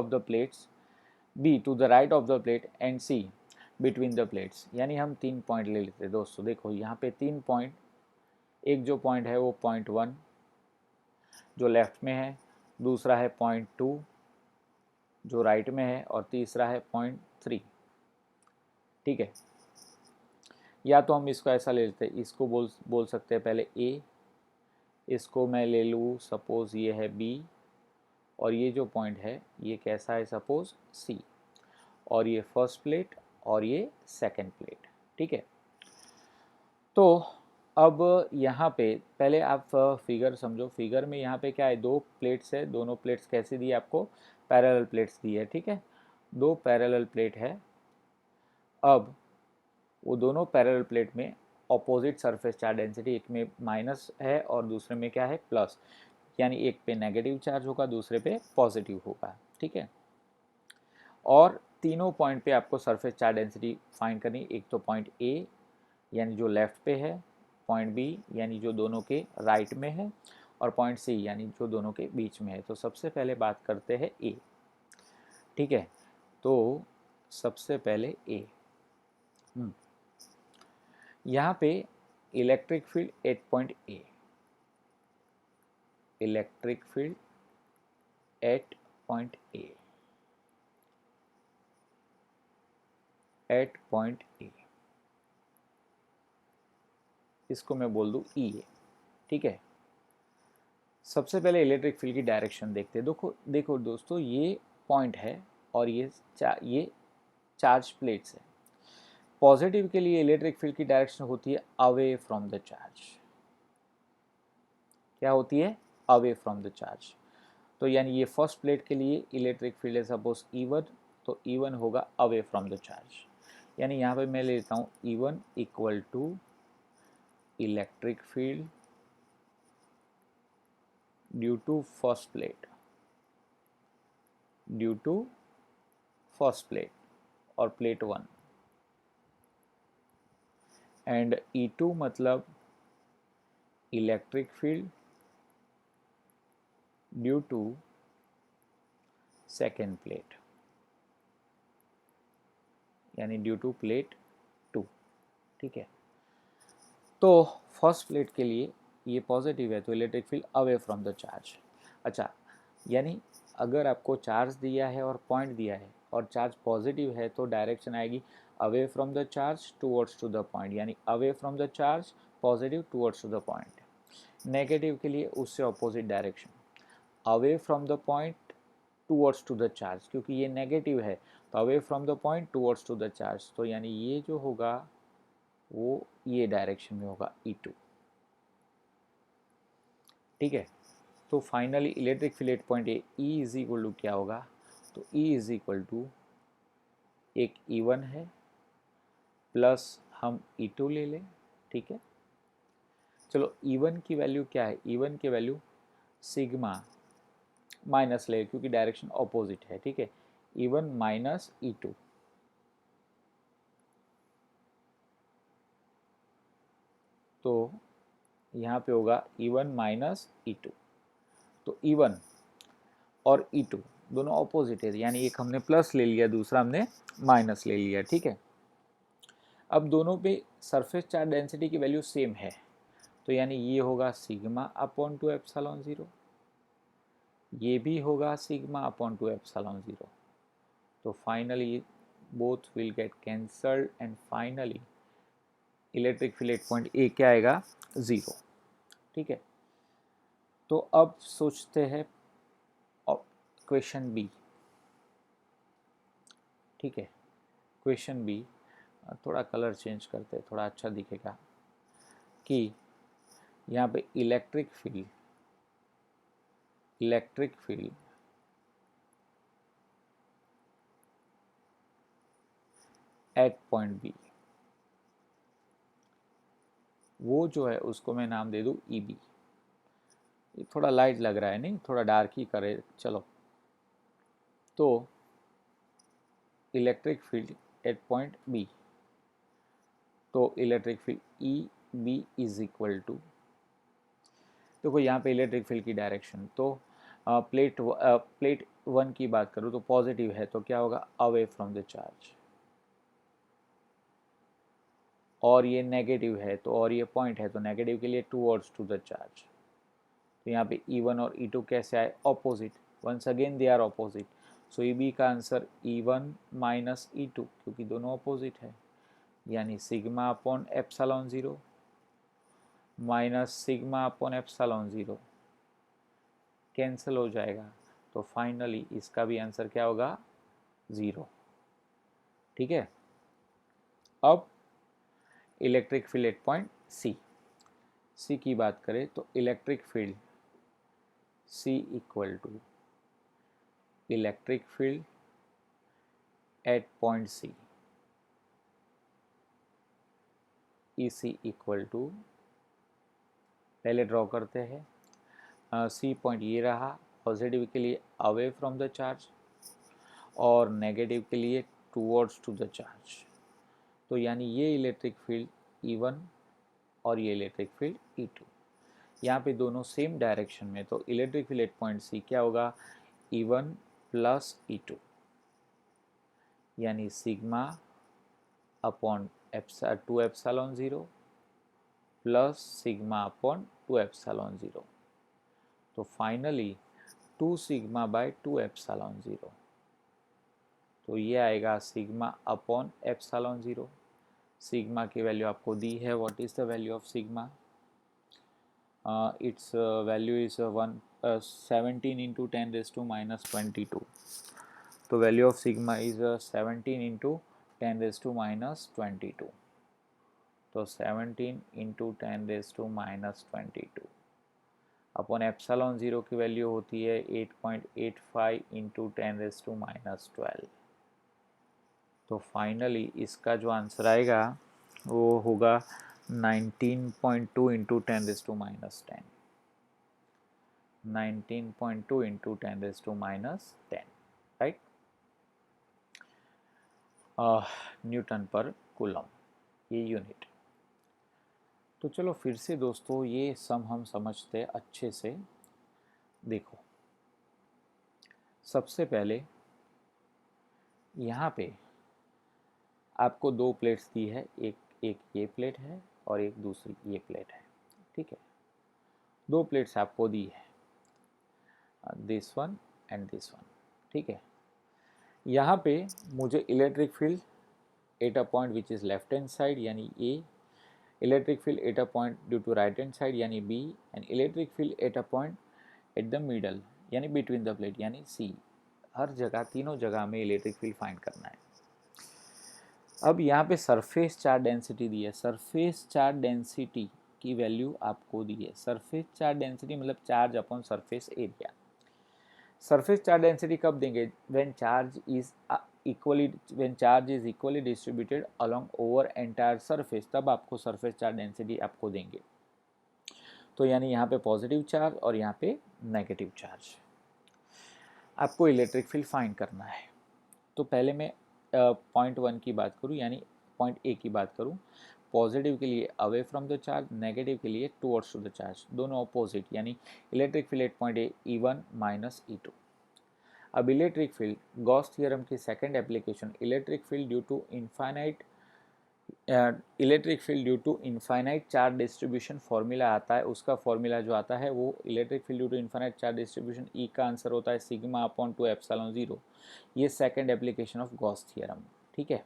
A: the plates, B to the right of the plate, and C between the plates. यानी हम 3 पॉइंट ले लेते हैं दोस्तों। देखो यहाँ पे 3 पॉइंट, एक जो पॉइंट है वो पॉइंट 1 जो लेफ्ट में है, दूसरा है पॉइंट 2 जो राइट में है, और तीसरा है पॉइंट 3। ठीक है, या तो हम इसको ऐसा ले लेते हैं, इसको बोल सकते हैं पहले ए, इसको मैं ले लूँ सपोज ये है बी, और ये जो पॉइंट है ये कैसा है सपोज सी, और ये फर्स्ट प्लेट और ये सेकंड प्लेट। ठीक है, तो अब यहाँ पे पहले आप फिगर समझो। फिगर में यहाँ पे क्या है, 2 प्लेट्स है, दोनों प्लेट्स कैसी दी है आपको, पैरेलल प्लेट्स दी है। ठीक है, 2 पैरेलल प्लेट है। अब वो दोनों पैरेलल प्लेट में ऑपोजिट सरफेस चार्ज डेंसिटी, एक में माइनस है और दूसरे में क्या है प्लस, यानी एक पे नेगेटिव चार्ज होगा दूसरे पे पॉजिटिव होगा। ठीक है, और तीनों पॉइंट पे आपको सरफेस चार्ज डेंसिटी फाइंड करनी। एक तो पॉइंट ए यानी जो लेफ्ट पे है, पॉइंट बी यानी जो दोनों के राइट में है, और पॉइंट सी यानी जो दोनों के बीच में है। तो सबसे पहले बात करते हैं ए। ठीक है, तो सबसे पहले ए, यहाँ पे electric field at point A, electric field at point A, at point A, इसको मैं बोल दूँ ई ए। ठीक है, सबसे पहले इलेक्ट्रिक फील्ड की डायरेक्शन देखते हैं। देखो देखो दोस्तों, ये पॉइंट है और ये चार्ज प्लेट्स है। पॉजिटिव के लिए इलेक्ट्रिक फील्ड की डायरेक्शन होती है अवे फ्रॉम द चार्ज। क्या होती है? Away from the charge. तो यानी ये फर्स्ट प्लेट के लिए इलेक्ट्रिक फील्ड है सपोज E1, तो E1 होगा अवे फ्रॉम द चार्ज। यानी यहाँ पे मैं लेता हूँ E1 equal to electric field due to first plate, due to first plate और प्लेट 1, एंड E2 मतलब electric field due to second plate, यानी ड्यू टू प्लेट 2। ठीक है, तो फर्स्ट प्लेट के लिए ये पॉजिटिव है तो electric field away from the charge. अच्छा, यानी अगर आपको चार्ज दिया है और पॉइंट दिया है और चार्ज पॉजिटिव है तो डायरेक्शन आएगी away from the charge towards to the point, यानी away from the charge positive towards to the point. Negative के लिए उससे opposite direction, away from the point towards to the charge, क्योंकि ये negative है तो away from the point towards to the charge, तो यानी ये जो होगा वो ये डायरेक्शन में होगा E2। ठीक है, तो finally electric field at point A E is equal to क्या होगा? तो E इज इक्वल टू एक E1 है प्लस हम E2 ले लें। ठीक है, चलो E1 की वैल्यू क्या है? E1 की वैल्यू सिग्मा माइनस ले, क्योंकि डायरेक्शन ऑपोजिट है। ठीक है, E1 माइनस E2, तो यहाँ पे होगा E1 माइनस E2। तो E1 और E2 दोनों ऑपोजिट है, यानी एक हमने प्लस ले लिया, दूसरा हमने माइनस ले लिया। ठीक है, अब दोनों पे सरफेस चार्ज डेंसिटी की वैल्यू सेम है, तो यानी ये होगा sigma upon two epsilon zero, ये भी होगा sigma upon two epsilon zero. तो finally both will get cancelled and finally electric field at point A क्या आएगा? 0। ठीक है, तो अब सोचते हैं क्वेश्चन बी। ठीक है, क्वेश्चन बी, थोड़ा कलर चेंज करते हैं, थोड़ा अच्छा दिखेगा, कि यहाँ पे electric field at point B, वो जो है उसको मैं नाम दे दूँ ई बी। ये थोड़ा लाइट लग रहा है, नहीं थोड़ा डार्क ही करे, चलो। तो electric field at point B, तो electric field E B is equal to, देखो यहाँ पे इलेक्ट्रिक फील्ड की डायरेक्शन, तो प्लेट 1 की बात करूँ तो पॉजिटिव है तो क्या होगा? अवे फ्रॉम द चार्ज, और ये नेगेटिव है तो, और ये पॉइंट है तो नेगेटिव के लिए टूवर्ड्स टू द चार्ज। तो यहाँ पे E1 और E2 कैसे आए? Opposite, once again they are opposite, so E B का आंसर E1 माइनस E2, क्योंकि दोनों ऑपोजिट है, यानी sigma upon epsilon zero minus sigma upon epsilon zero cancel हो जाएगा, तो फाइनली इसका भी आंसर क्या होगा? 0। ठीक है, अब electric field at point C की बात करें तो electric field C equal to electric field at point C, E C equal to, पहले ड्रॉ करते हैं। सी पॉइंट ये रहा, पॉजिटिव के लिए अवे फ्रॉम द चार्ज और नेगेटिव के लिए टूवर्ड्स टू द चार्ज, तो यानी ये इलेक्ट्रिक फील्ड E1 और ये इलेक्ट्रिक फील्ड E2, यहाँ पे दोनों सेम डायरेक्शन में, तो electric field at point C क्या होगा? E1 प्लस E2, यानी sigma upon two epsilon zero plus sigma upon two epsilon zero, तो finally 2 sigma by 2 epsilon zero, तो ये आएगा sigma upon epsilon zero. Sigma की वैल्यू आपको दी है, what is the value of sigma? its value is 17 into 10 raised to minus 22. तो value of sigma is 17 into 10 raised to minus 22. तो 17 into 10 raised to minus 22 upon epsilon 0 की value होती है 8.85 into 10 raise to minus 12। तो finally इसका जो answer आएगा वो होगा 19.2 into 10 raise to minus 10, 19.2 into 10 raise to minus 10, right, newton पर कूलम, ये यूनिट। तो चलो फिर से दोस्तों ये सम हम समझते हैं अच्छे से। देखो सबसे पहले यहाँ पे आपको दो प्लेट्स दी है, एक ये प्लेट है और एक दूसरी ये प्लेट है, ठीक है। दो प्लेट्स आपको दी है, this one and this one, ठीक है। यहाँ पे मुझे electric field at a point which is left hand side यानी A, electric field at a point due to right hand side यानी B, and electric field at a point at the middle यानी between the plate यानी C. हर जगह, तीनों जगह में electric field find करना है। अब यहाँ पे सरफेस चार्ज डेंसिटी दी है, सरफेस चार्ज डेंसिटी की वैल्यू आपको दी है। सरफेस चार्ज डेंसिटी मतलब charge upon surface area. Surface charge density कब देंगे? When charge is equally distributed along over entire surface, तब आपको सरफेस चार्ज डेंसिटी आपको देंगे। तो यानी यहाँ पे पॉजिटिव चार्ज और यहाँ पे नेगेटिव चार्ज। आपको इलेक्ट्रिक फील्ड फाइंड करना है। तो पहले मैं पॉइंट 1 की बात करूँ यानी पॉइंट ए की बात करूँ, पॉजिटिव के लिए away from the charge, negative के लिए टुवर्ड्स टू द चार्ज, दोनों अपोजिट, यानी electric field at point A E1 minus E2। अब इलेक्ट्रिक फील्ड, गॉस थ्योरम की second application, electric field due to infinite charge distribution formula आता है। उसका formula जो आता है वो electric field due to infinite charge distribution, E का आंसर होता है सिग्मा अपॉन 2 एप्सिलॉन 0। ये second application of Gauss theorem, ठीक है।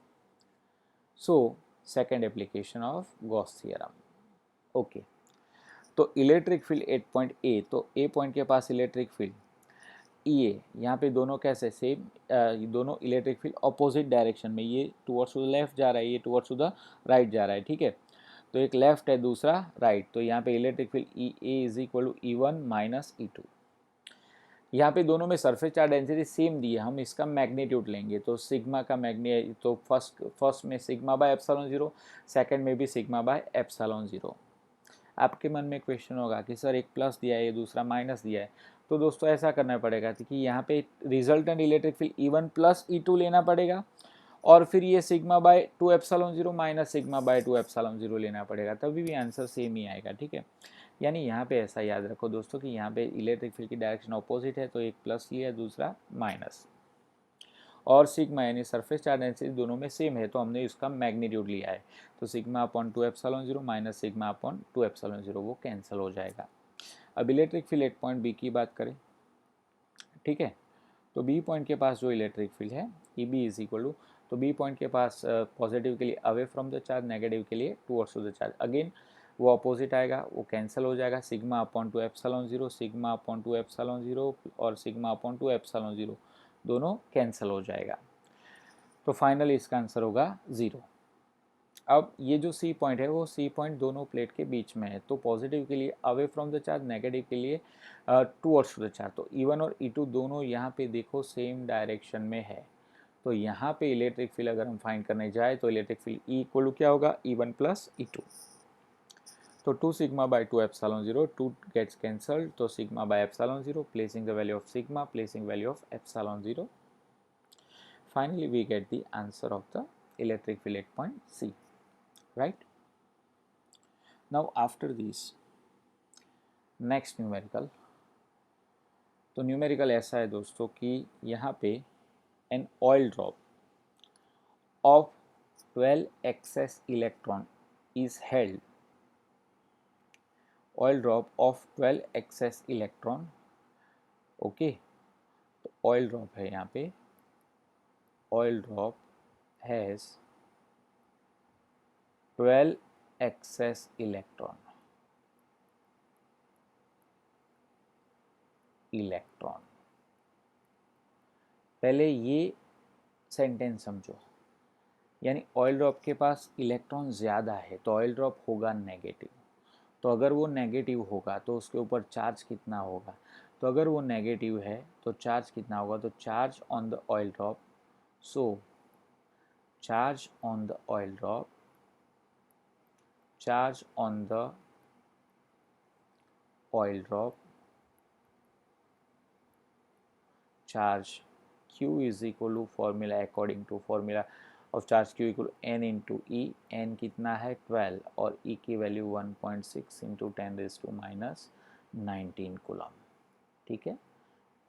A: So second application of Gauss theorem, okay. तो electric field at point A, तो ए पॉइंट के पास electric field ये, यहाँ पे दोनों कैसे सेम, दोनों इलेक्ट्रिक फील्ड अपोजिट डायरेक्शन में, ये टुवर्ड्स टू द लेफ्ट जा रहा है, ये टुवर्ड्स टू द राइट जा रहा है, ठीक है। तो एक लेफ्ट है दूसरा राइट, तो यहाँ पे electric field E A is equal to E1 minus E2। यहाँ पे दोनों में सरफेस चार्ज डेंसिटी सेम दी है, हम इसका मैग्नीट्यूड लेंगे। तो सिग्मा का तो फर्स्ट में सिग्मा बाय एप्सिलॉन 0, सेकंड में भी सिग्मा बाय एप्सिलॉन 0। आपके मन में क्वेश्चन होगा कि सर एक प्लस दिया है, ये दूसरा माइनस दिया है। तो दोस्तों ऐसा करना पड़ेगा कि यहाँ पे resultant electric field E1 plus E2 लेना पड़ेगा, और फिर ये sigma by 2 epsilon 0 minus sigma by 2 epsilon 0 लेना पड़ेगा, तभी भी आंसर सेम ही आएगा, ठीक है। यानी यहाँ पे ऐसा याद रखो दोस्तों कि यहाँ पे इलेक्ट्रिक फील्ड की डायरेक्शन ऑपोजिट है, तो एक प्लस लिया दूसरा माइनस, और सिग्मा यानी सरफेस चार्ज डेंसिटी दोनों में सेम है, तो हमने इसका मैग्नीट्यूड लिया है। तो sigma upon 2 epsilon 0 minus sigma upon 2 epsilon 0 वो कैंसिल हो जाएगा। अब electric field at point B की बात करें, ठीक है। तो बी पॉइंट के पास जो इलेक्ट्रिक फील्ड है E B is equal to, तो बी पॉइंट के पास पॉजिटिव के लिए away from the charge, negative के लिए towards to the charge, again वो अपोजिट आएगा, वो कैंसिल हो जाएगा। Sigma upon 2 epsilon 0, sigma upon 2 epsilon 0 और सिग्मा अपॉन 2 एप्सिलॉन 0 दोनों कैंसिल हो जाएगा। तो फाइनली इसका आंसर होगा 0। अब ये जो सी पॉइंट है वो सी पॉइंट दोनों प्लेट के बीच में है, तो पॉजिटिव के लिए away from the charge, negative के लिए टुवर्ड्स टू द चार्ज। तो E1 और E2 दोनों यहाँ पे देखो सेम डायरेक्शन में है, तो यहाँ पे इलेक्ट्रिक फील्ड अगर हम फाइंड करने जाए तो electric field E equal to क्या होगा, E1 प्लस E2। तो 2 sigma by 2 epsilon 0, 2 gets cancelled, तो sigma by epsilon 0, placing the value of sigma, placing value of epsilon 0, finally we get the answer of the electric field at point C, right? Now after this next numerical, तो numerical ऐसा है दोस्तों कि यहाँ पे an oil drop of 12 excess electron is held, oil drop of 12 excess electron, okay. तो oil drop है यहाँ पे, oil drop has 12 excess electron, electron. पहले ये सेंटेंस समझो, यानी ऑयल ड्रॉप के पास इलेक्ट्रॉन ज़्यादा है तो ऑयल ड्रॉप होगा नेगेटिव। तो अगर वो नेगेटिव होगा तो उसके ऊपर चार्ज कितना होगा, तो अगर वो नेगेटिव है तो चार्ज कितना होगा, तो charge on the oil drop, so charge on the oil drop, charge on the oil drop, charge q is equal to formula according to formula of charge q equal to n into e, n कितना है 12 और e की value 1.6 into 10⁻⁹ coulomb. ठीक है,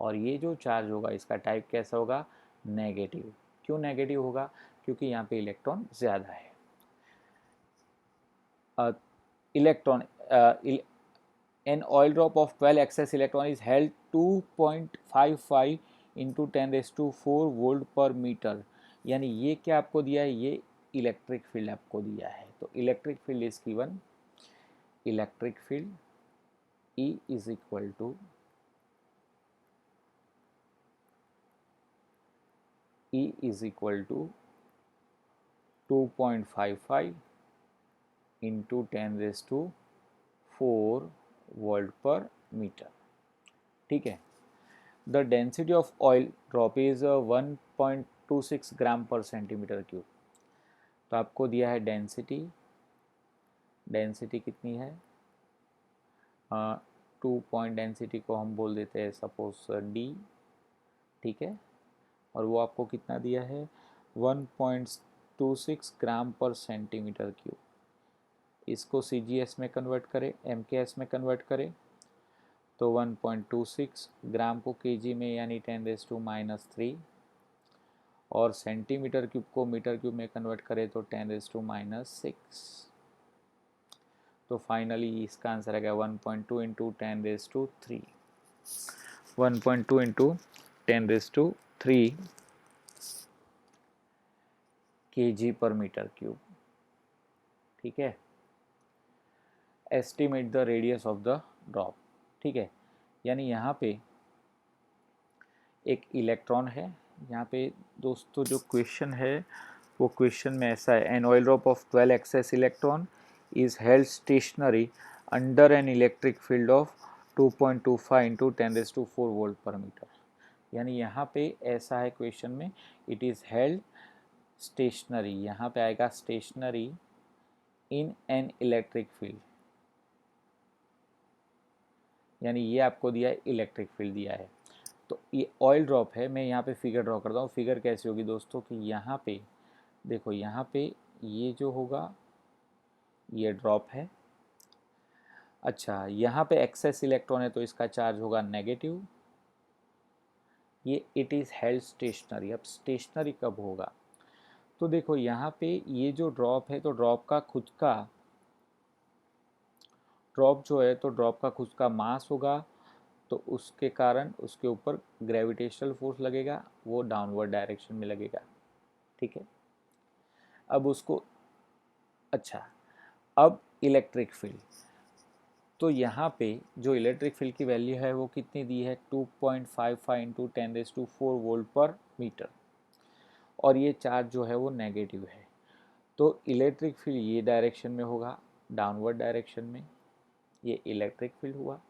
A: और ये जो charge होगा इसका टाइप कैसा होगा, नेगेटिव। क्यों नेगेटिव होगा, क्योंकि यहाँ पे इलेक्ट्रॉन ज़्यादा है। Electron an oil drop of 12 excess electron is held 2.55 into 10⁴ volt पर मीटर। यानी ये क्या आपको दिया है, ये इलेक्ट्रिक फील्ड आपको दिया है। तो electric field is given, electric field E is equal to E is equal to 2.55 into 10⁴ volt पर मीटर। ठीक है, the density of oil drop is 1.26 gram पर सेंटीमीटर क्यूब। तो आपको दिया है डेंसिटी, डेंसिटी कितनी है, 2 पॉइंट डेंसिटी को हम बोल देते हैं सपोज D। ठीक है, और वो आपको कितना दिया है, 1.26 ग्राम पर सेंटीमीटर क्यूब। इसको CGS में कन्वर्ट करें, MKS में कन्वर्ट करें तो 1.26 ग्राम को केजी में यानी 10⁻³ और सेंटीमीटर क्यूब को मीटर क्यूब में कन्वर्ट करें तो 10⁻⁶। तो फाइनली इसका आंसर आएगा 1.2 इंटू 10⁻³ 1.2 इंटू 10⁻³ kg पर मीटर क्यूब। ठीक है, estimate the radius of the drop. ठीक है, यानी यहाँ पे एक इलेक्ट्रॉन है। यहाँ पे दोस्तों जो क्वेश्चन है वो क्वेश्चन में ऐसा है, an oil drop of 12 excess electron is held stationary under an electric field of 2.25 into 10⁻⁴ volt पर मीटर। यानी यहाँ पे ऐसा है क्वेश्चन में, इट इज़ हेल्ड स्टेशनरी, यहाँ पे आएगा stationary in an electric field, यानी ये आपको दिया है, इलेक्ट्रिक फील्ड दिया है। तो ये ऑयल ड्रॉप है, मैं यहाँ पे फिगर ड्रॉ करता हूँ। फिगर कैसे होगी दोस्तों कि यहाँ पे देखो, यहाँ पे ये जो होगा ये ड्रॉप है। अच्छा, यहाँ पे एक्सेस इलेक्ट्रॉन है तो इसका चार्ज होगा नेगेटिव। ये इट इज़ हेल्ड स्टेशनरी। अब स्टेशनरी कब होगा, तो देखो यहाँ पे ये जो ड्रॉप है तो ड्रॉप का खुद का, ड्रॉप जो है तो ड्रॉप का खुद का मास होगा, तो उसके कारण उसके ऊपर ग्रेविटेशनल फोर्स लगेगा, वो डाउनवर्ड डायरेक्शन में लगेगा। ठीक है, अब उसको, अच्छा अब इलेक्ट्रिक फील्ड, तो यहाँ पे जो इलेक्ट्रिक फील्ड की वैल्यू है वो कितनी दी है, 2.55 इंटू 10⁻⁴ वोल्ट पर मीटर, और ये चार्ज जो है वो नेगेटिव है। तो इलेक्ट्रिक फील्ड ये डायरेक्शन में होगा, डाउनवर्ड डायरेक्शन में, ये इलेक्ट्रिक फील्ड हुआ।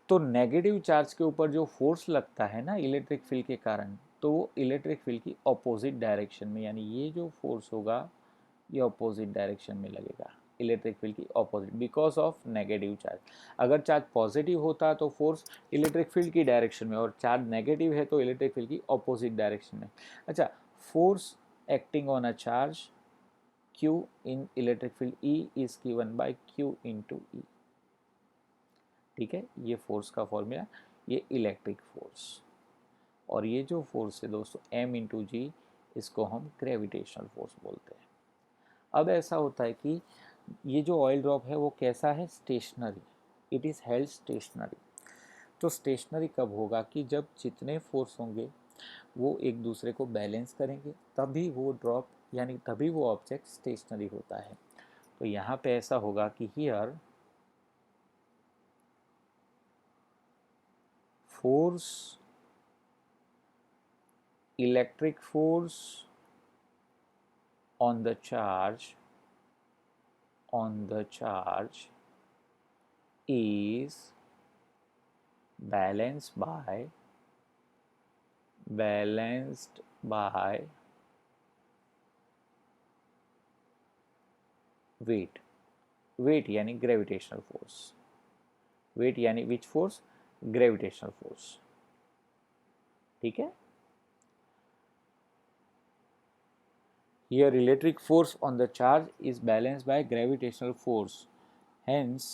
A: तो नेगेटिव चार्ज के ऊपर जो फोर्स लगता है ना इलेक्ट्रिक फील्ड के कारण, तो वो इलेक्ट्रिक फील्ड की ऑपोजिट डायरेक्शन में, यानी ये जो फोर्स होगा ये ऑपोजिट डायरेक्शन में लगेगा, इलेक्ट्रिक फील्ड की opposite, because of negative charge. अगर चार्ज पॉजिटिव होता तो फोर्स इलेक्ट्रिक फील्ड की डायरेक्शन में, और चार्ज नेगेटिव है तो इलेक्ट्रिक फील्ड की ऑपोजिट डायरेक्शन में। अच्छा, force acting on a charge Q in electric field E is given by Q into E। ठीक है, ये फोर्स का फॉर्मूला, ये इलेक्ट्रिक फोर्स, और ये जो फोर्स है दोस्तों M इंटू जी, इसको हम ग्रेविटेशनल फोर्स बोलते हैं। अब ऐसा होता है कि ये जो ऑयल ड्रॉप है वो कैसा है, stationary, it is held stationary. तो स्टेशनरी कब होगा कि जब जितने फोर्स होंगे वो एक दूसरे को बैलेंस करेंगे, तभी वो ड्रॉप यानी तभी वो ऑब्जेक्ट स्टेशनरी होता है। तो यहाँ पे ऐसा होगा कि here force, electric force on the charge is balanced by weight यानी ग्रेविटेशनल फोर्स, वेट यानी विच फोर्स, ग्रेविटेशनल फोर्स, ठीक है। Here electric force on the charge is balanced by gravitational force, hence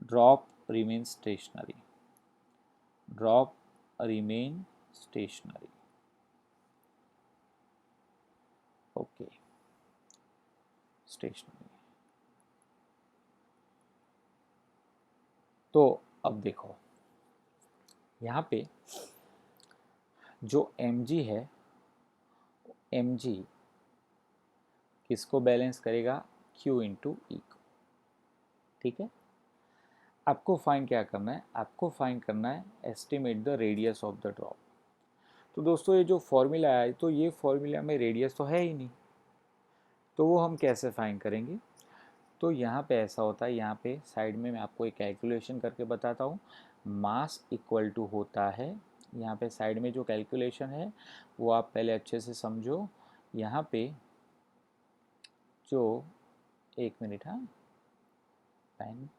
A: drop remains stationary. Okay, stationary. तो अब देखो यहाँ पे जो mg है, mg किसको बैलेंस करेगा, q इंटू ई को, ठीक है। आपको फाइंड क्या करना है, आपको फाइंड करना है estimate the radius of the drop. तो दोस्तों ये जो फॉर्मूला है, तो ये फॉर्मूला में रेडियस तो है ही नहीं, तो वो हम कैसे फाइंड करेंगे। तो यहाँ पे ऐसा होता है, यहाँ पे साइड में मैं आपको एक कैलकुलेशन करके बताता हूँ। मास इक्वल टू होता है, यहाँ पे साइड में जो कैलकुलेशन है वो आप पहले अच्छे से समझो। यहाँ पे जो, एक मिनट, हाँ, pen,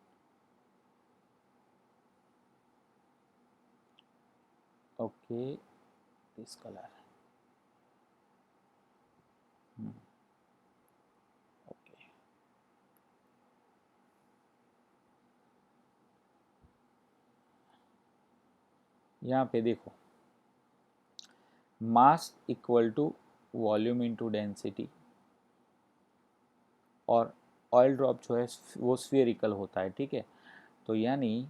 A: okay, this colour, okay, यहाँ पे देखो mass equal to volume into density, और ऑयल ड्रॉप जो है वो स्फेरिकल होता है, ठीक है। तो यानी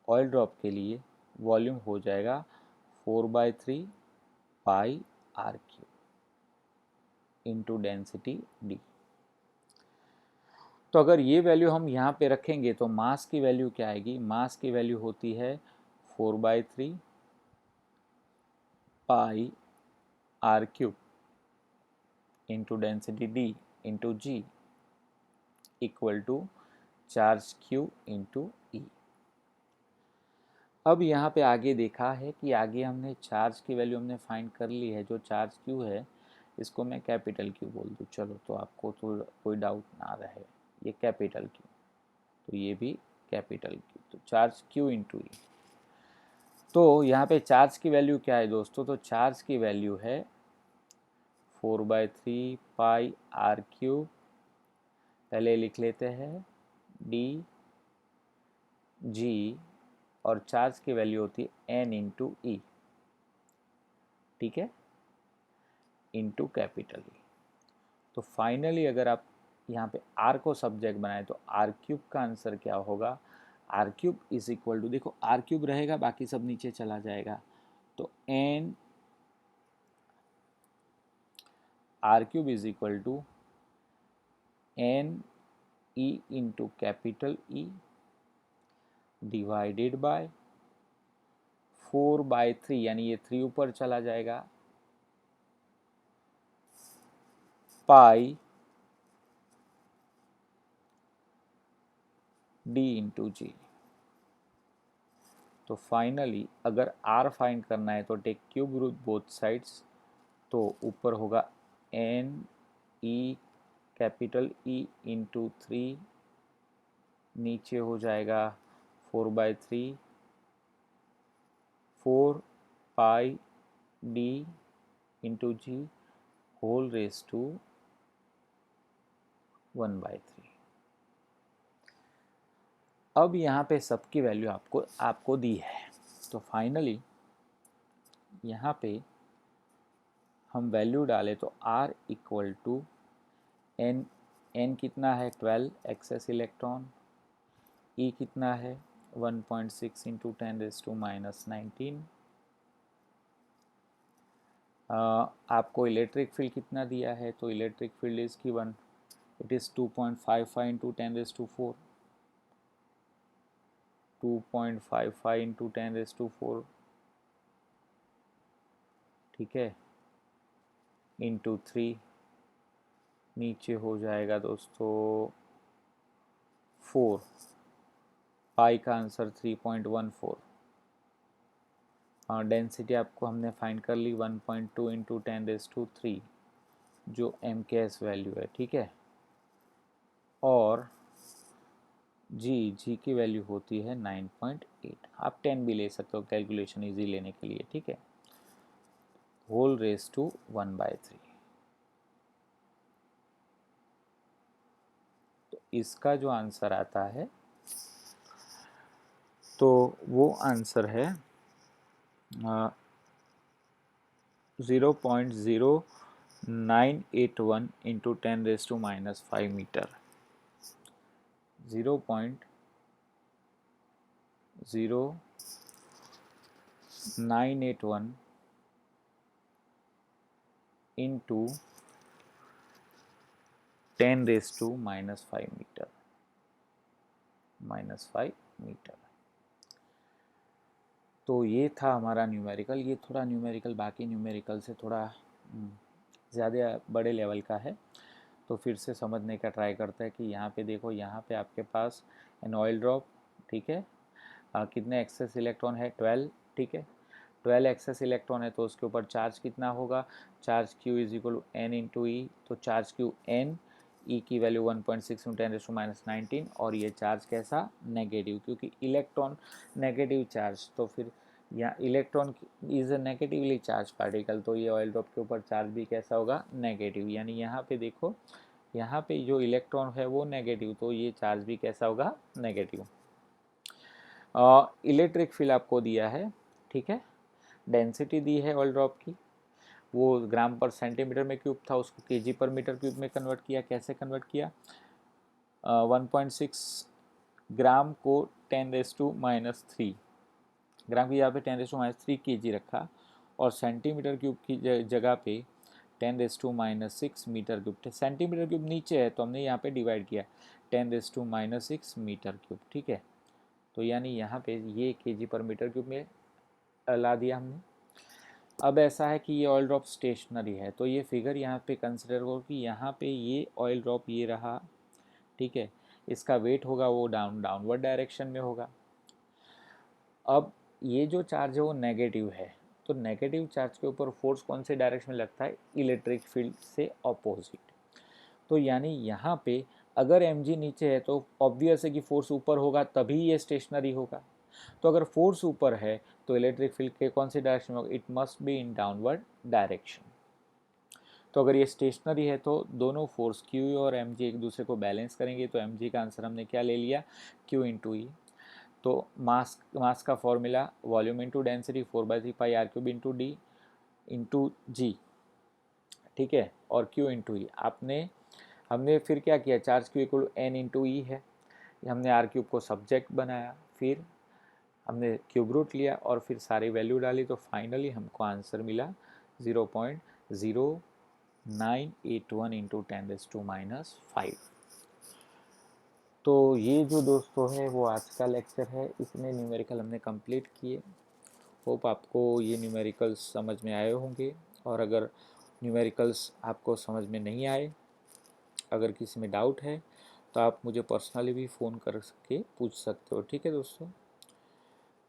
A: ऑयल ड्रॉप के लिए वॉल्यूम हो जाएगा 4/3 pi R cube into density D. तो अगर ये वैल्यू हम यहाँ पे रखेंगे तो मास की वैल्यू क्या आएगी, मास की वैल्यू होती है 4/3 pi R cube into density D into G equal to charge Q into E. अब यहाँ पे आगे देखा है कि आगे हमने चार्ज की वैल्यू हमने फाइंड कर ली है, जो चार्ज क्यू है इसको मैं कैपिटल क्यू बोल दूँ, चलो, तो आपको तो कोई डाउट ना रहे, ये कैपिटल क्यू, तो ये भी कैपिटल क्यू, तो चार्ज क्यू इंटू ई। तो यहाँ पे चार्ज की वैल्यू क्या है दोस्तों, तो चार्ज की वैल्यू है 4/3 पाई आर क्यूब, पहले लिख लेते हैं डी जी, और चार्ज की वैल्यू होती है एन इंटू ई, ठीक है, इंटू कैपिटल ई। तो फाइनली अगर आप यहाँ पे आर को सब्जेक्ट बनाए तो आर क्यूब का आंसर क्या होगा, R cube is equal to, देखो आर क्यूब रहेगा बाकी सब नीचे चला जाएगा, तो N R cube is equal to N E into capital E divided by 4/3, यानी ये 3 ऊपर चला जाएगा, पाई डी इंटू जी। तो फाइनली अगर आर फाइंड करना है तो take cube root both sides, तो ऊपर होगा N E capital E into 3, नीचे हो जाएगा 4/3 4 pi D into G whole raise to 1/3। अब यहाँ पे सबकी वैल्यू आपको दी है, तो फाइनली यहाँ पे हम वैल्यू डालें तो r इक्वल टू n कितना है 12 एक्सेस इलेक्ट्रॉन, e कितना है 1.6 इंटू 10⁻⁻19, आपको इलेक्ट्रिक फील्ड कितना दिया है, तो electric field is given, it is 2.55 into 10⁻⁴, 2.55 into 10⁻⁴, ठीक है, इंटू 3, नीचे हो जाएगा दोस्तों 4, पाई का आंसर 3.14। और डेंसिटी आपको हमने फाइंड कर ली 1.2 इंटू 10⁻³ जो MKS वैल्यू है, ठीक है। और जी की वैल्यू होती है 9.8। आप 10 भी ले सकते हो कैलकुलेशन इजी लेने के लिए, ठीक है। Whole raise to 1/3। तो इसका जो आंसर आता है तो वो आंसर है 0.0981 into 10⁻⁻5 metre. 0.0981 into 10⁻⁻5 metre, -5 metre. तो ये था हमारा न्यूमेरिकल। ये थोड़ा न्यूमेरिकल बाकी न्यूमेरिकल से थोड़ा ज़्यादा बड़े लेवल का है, तो फिर से समझने का ट्राई करते हैं कि यहाँ पे देखो, यहाँ पे आपके पास एन ऑयल ड्रॉप, ठीक है। कितने एक्सेस इलेक्ट्रॉन है? 12, ठीक है। 12 एक्सेस इलेक्ट्रॉन है तो उसके ऊपर चार्ज कितना होगा? Charge Q is equal to N into E. तो चार्ज Q N, E की वैल्यू 1.6 इंटू 10⁻⁻19। और ये चार्ज कैसा? नेगेटिव, क्योंकि इलेक्ट्रॉन नेगेटिव चार्ज, तो फिर यहाँ electron is a negatively charge particle, तो ये ऑयल ड्रॉप के ऊपर चार्ज भी कैसा होगा? नेगेटिव। यानी यहाँ पे देखो, यहाँ पे जो इलेक्ट्रॉन है वो नेगेटिव, तो ये चार्ज भी कैसा होगा? नेगेटिव। इलेक्ट्रिक फील्ड आपको दिया है, ठीक है। डेंसिटी दी है ऑयल ड्रॉप की, वो ग्राम पर सेंटीमीटर में क्यूब था, उसको केजी पर मीटर क्यूब में कन्वर्ट किया। कैसे कन्वर्ट किया? 1.6 ग्राम को 10⁻⁻3 ग्राम की जगह पे 10⁻³ केजी रखा, और सेंटीमीटर क्यूब की जगह पे 10⁻⁻6 मीटर क्यूब। सेंटीमीटर क्यूब नीचे है तो हमने यहाँ पे डिवाइड किया 10⁻⁻6 मीटर क्यूब, ठीक है। तो यानी यहाँ पे ये केजी पर मीटर क्यूब में ला दिया हमने। अब ऐसा है कि ये ऑयल ड्रॉप स्टेशनरी है, तो ये फिगर यहाँ पे कंसिडर करो कि यहाँ पे ये ऑयल ड्रॉप ये रहा, ठीक है। इसका वेट होगा वो डाउनवर्ड डायरेक्शन में होगा। अब ये जो चार्ज है वो नेगेटिव है, तो नेगेटिव चार्ज के ऊपर फोर्स कौन से डायरेक्शन में लगता है? इलेक्ट्रिक फील्ड से ऑपोजिट। तो यानी यहाँ पे अगर mg नीचे है तो ऑब्वियस है कि फोर्स ऊपर होगा, तभी ये स्टेशनरी होगा। तो अगर फोर्स ऊपर है तो इलेक्ट्रिक फील्ड के कौन से डायरेक्शन में होगा? It must be in downward direction. तो अगर ये स्टेशनरी है तो दोनों फोर्स Q और mg एक दूसरे को बैलेंस करेंगे, तो mg का आंसर हमने क्या ले लिया? Q into E. तो मास का फॉर्मूला वॉल्यूम इंटू डेंसिटी 4/3 पाई r³ इंटू डी इंटू जी, ठीक है। और Q इंटू ई हमने फिर क्या किया? Charge Q equal N into E है, हमने r³ को सब्जेक्ट बनाया, फिर हमने क्यूब रूट लिया और फिर सारी वैल्यू डाली, तो फाइनली हमको आंसर मिला 0.0981 इंटू 10⁻⁻5। तो ये जो दोस्तों है वो आज का लेक्चर है, इसमें न्यूमेरिकल हमने कंप्लीट किए। होप आपको ये न्यूमेरिकल्स समझ में आए होंगे, और अगर न्यूमेरिकल्स आपको समझ में नहीं आए, अगर किसी में डाउट है तो आप मुझे पर्सनली भी फ़ोन कर के पूछ सकते हो, ठीक है दोस्तों।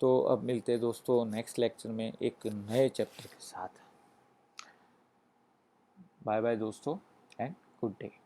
A: तो अब मिलते हैं दोस्तों नेक्स्ट लेक्चर में एक नए चैप्टर के साथ। बाय बाय दोस्तों एंड गुड डे।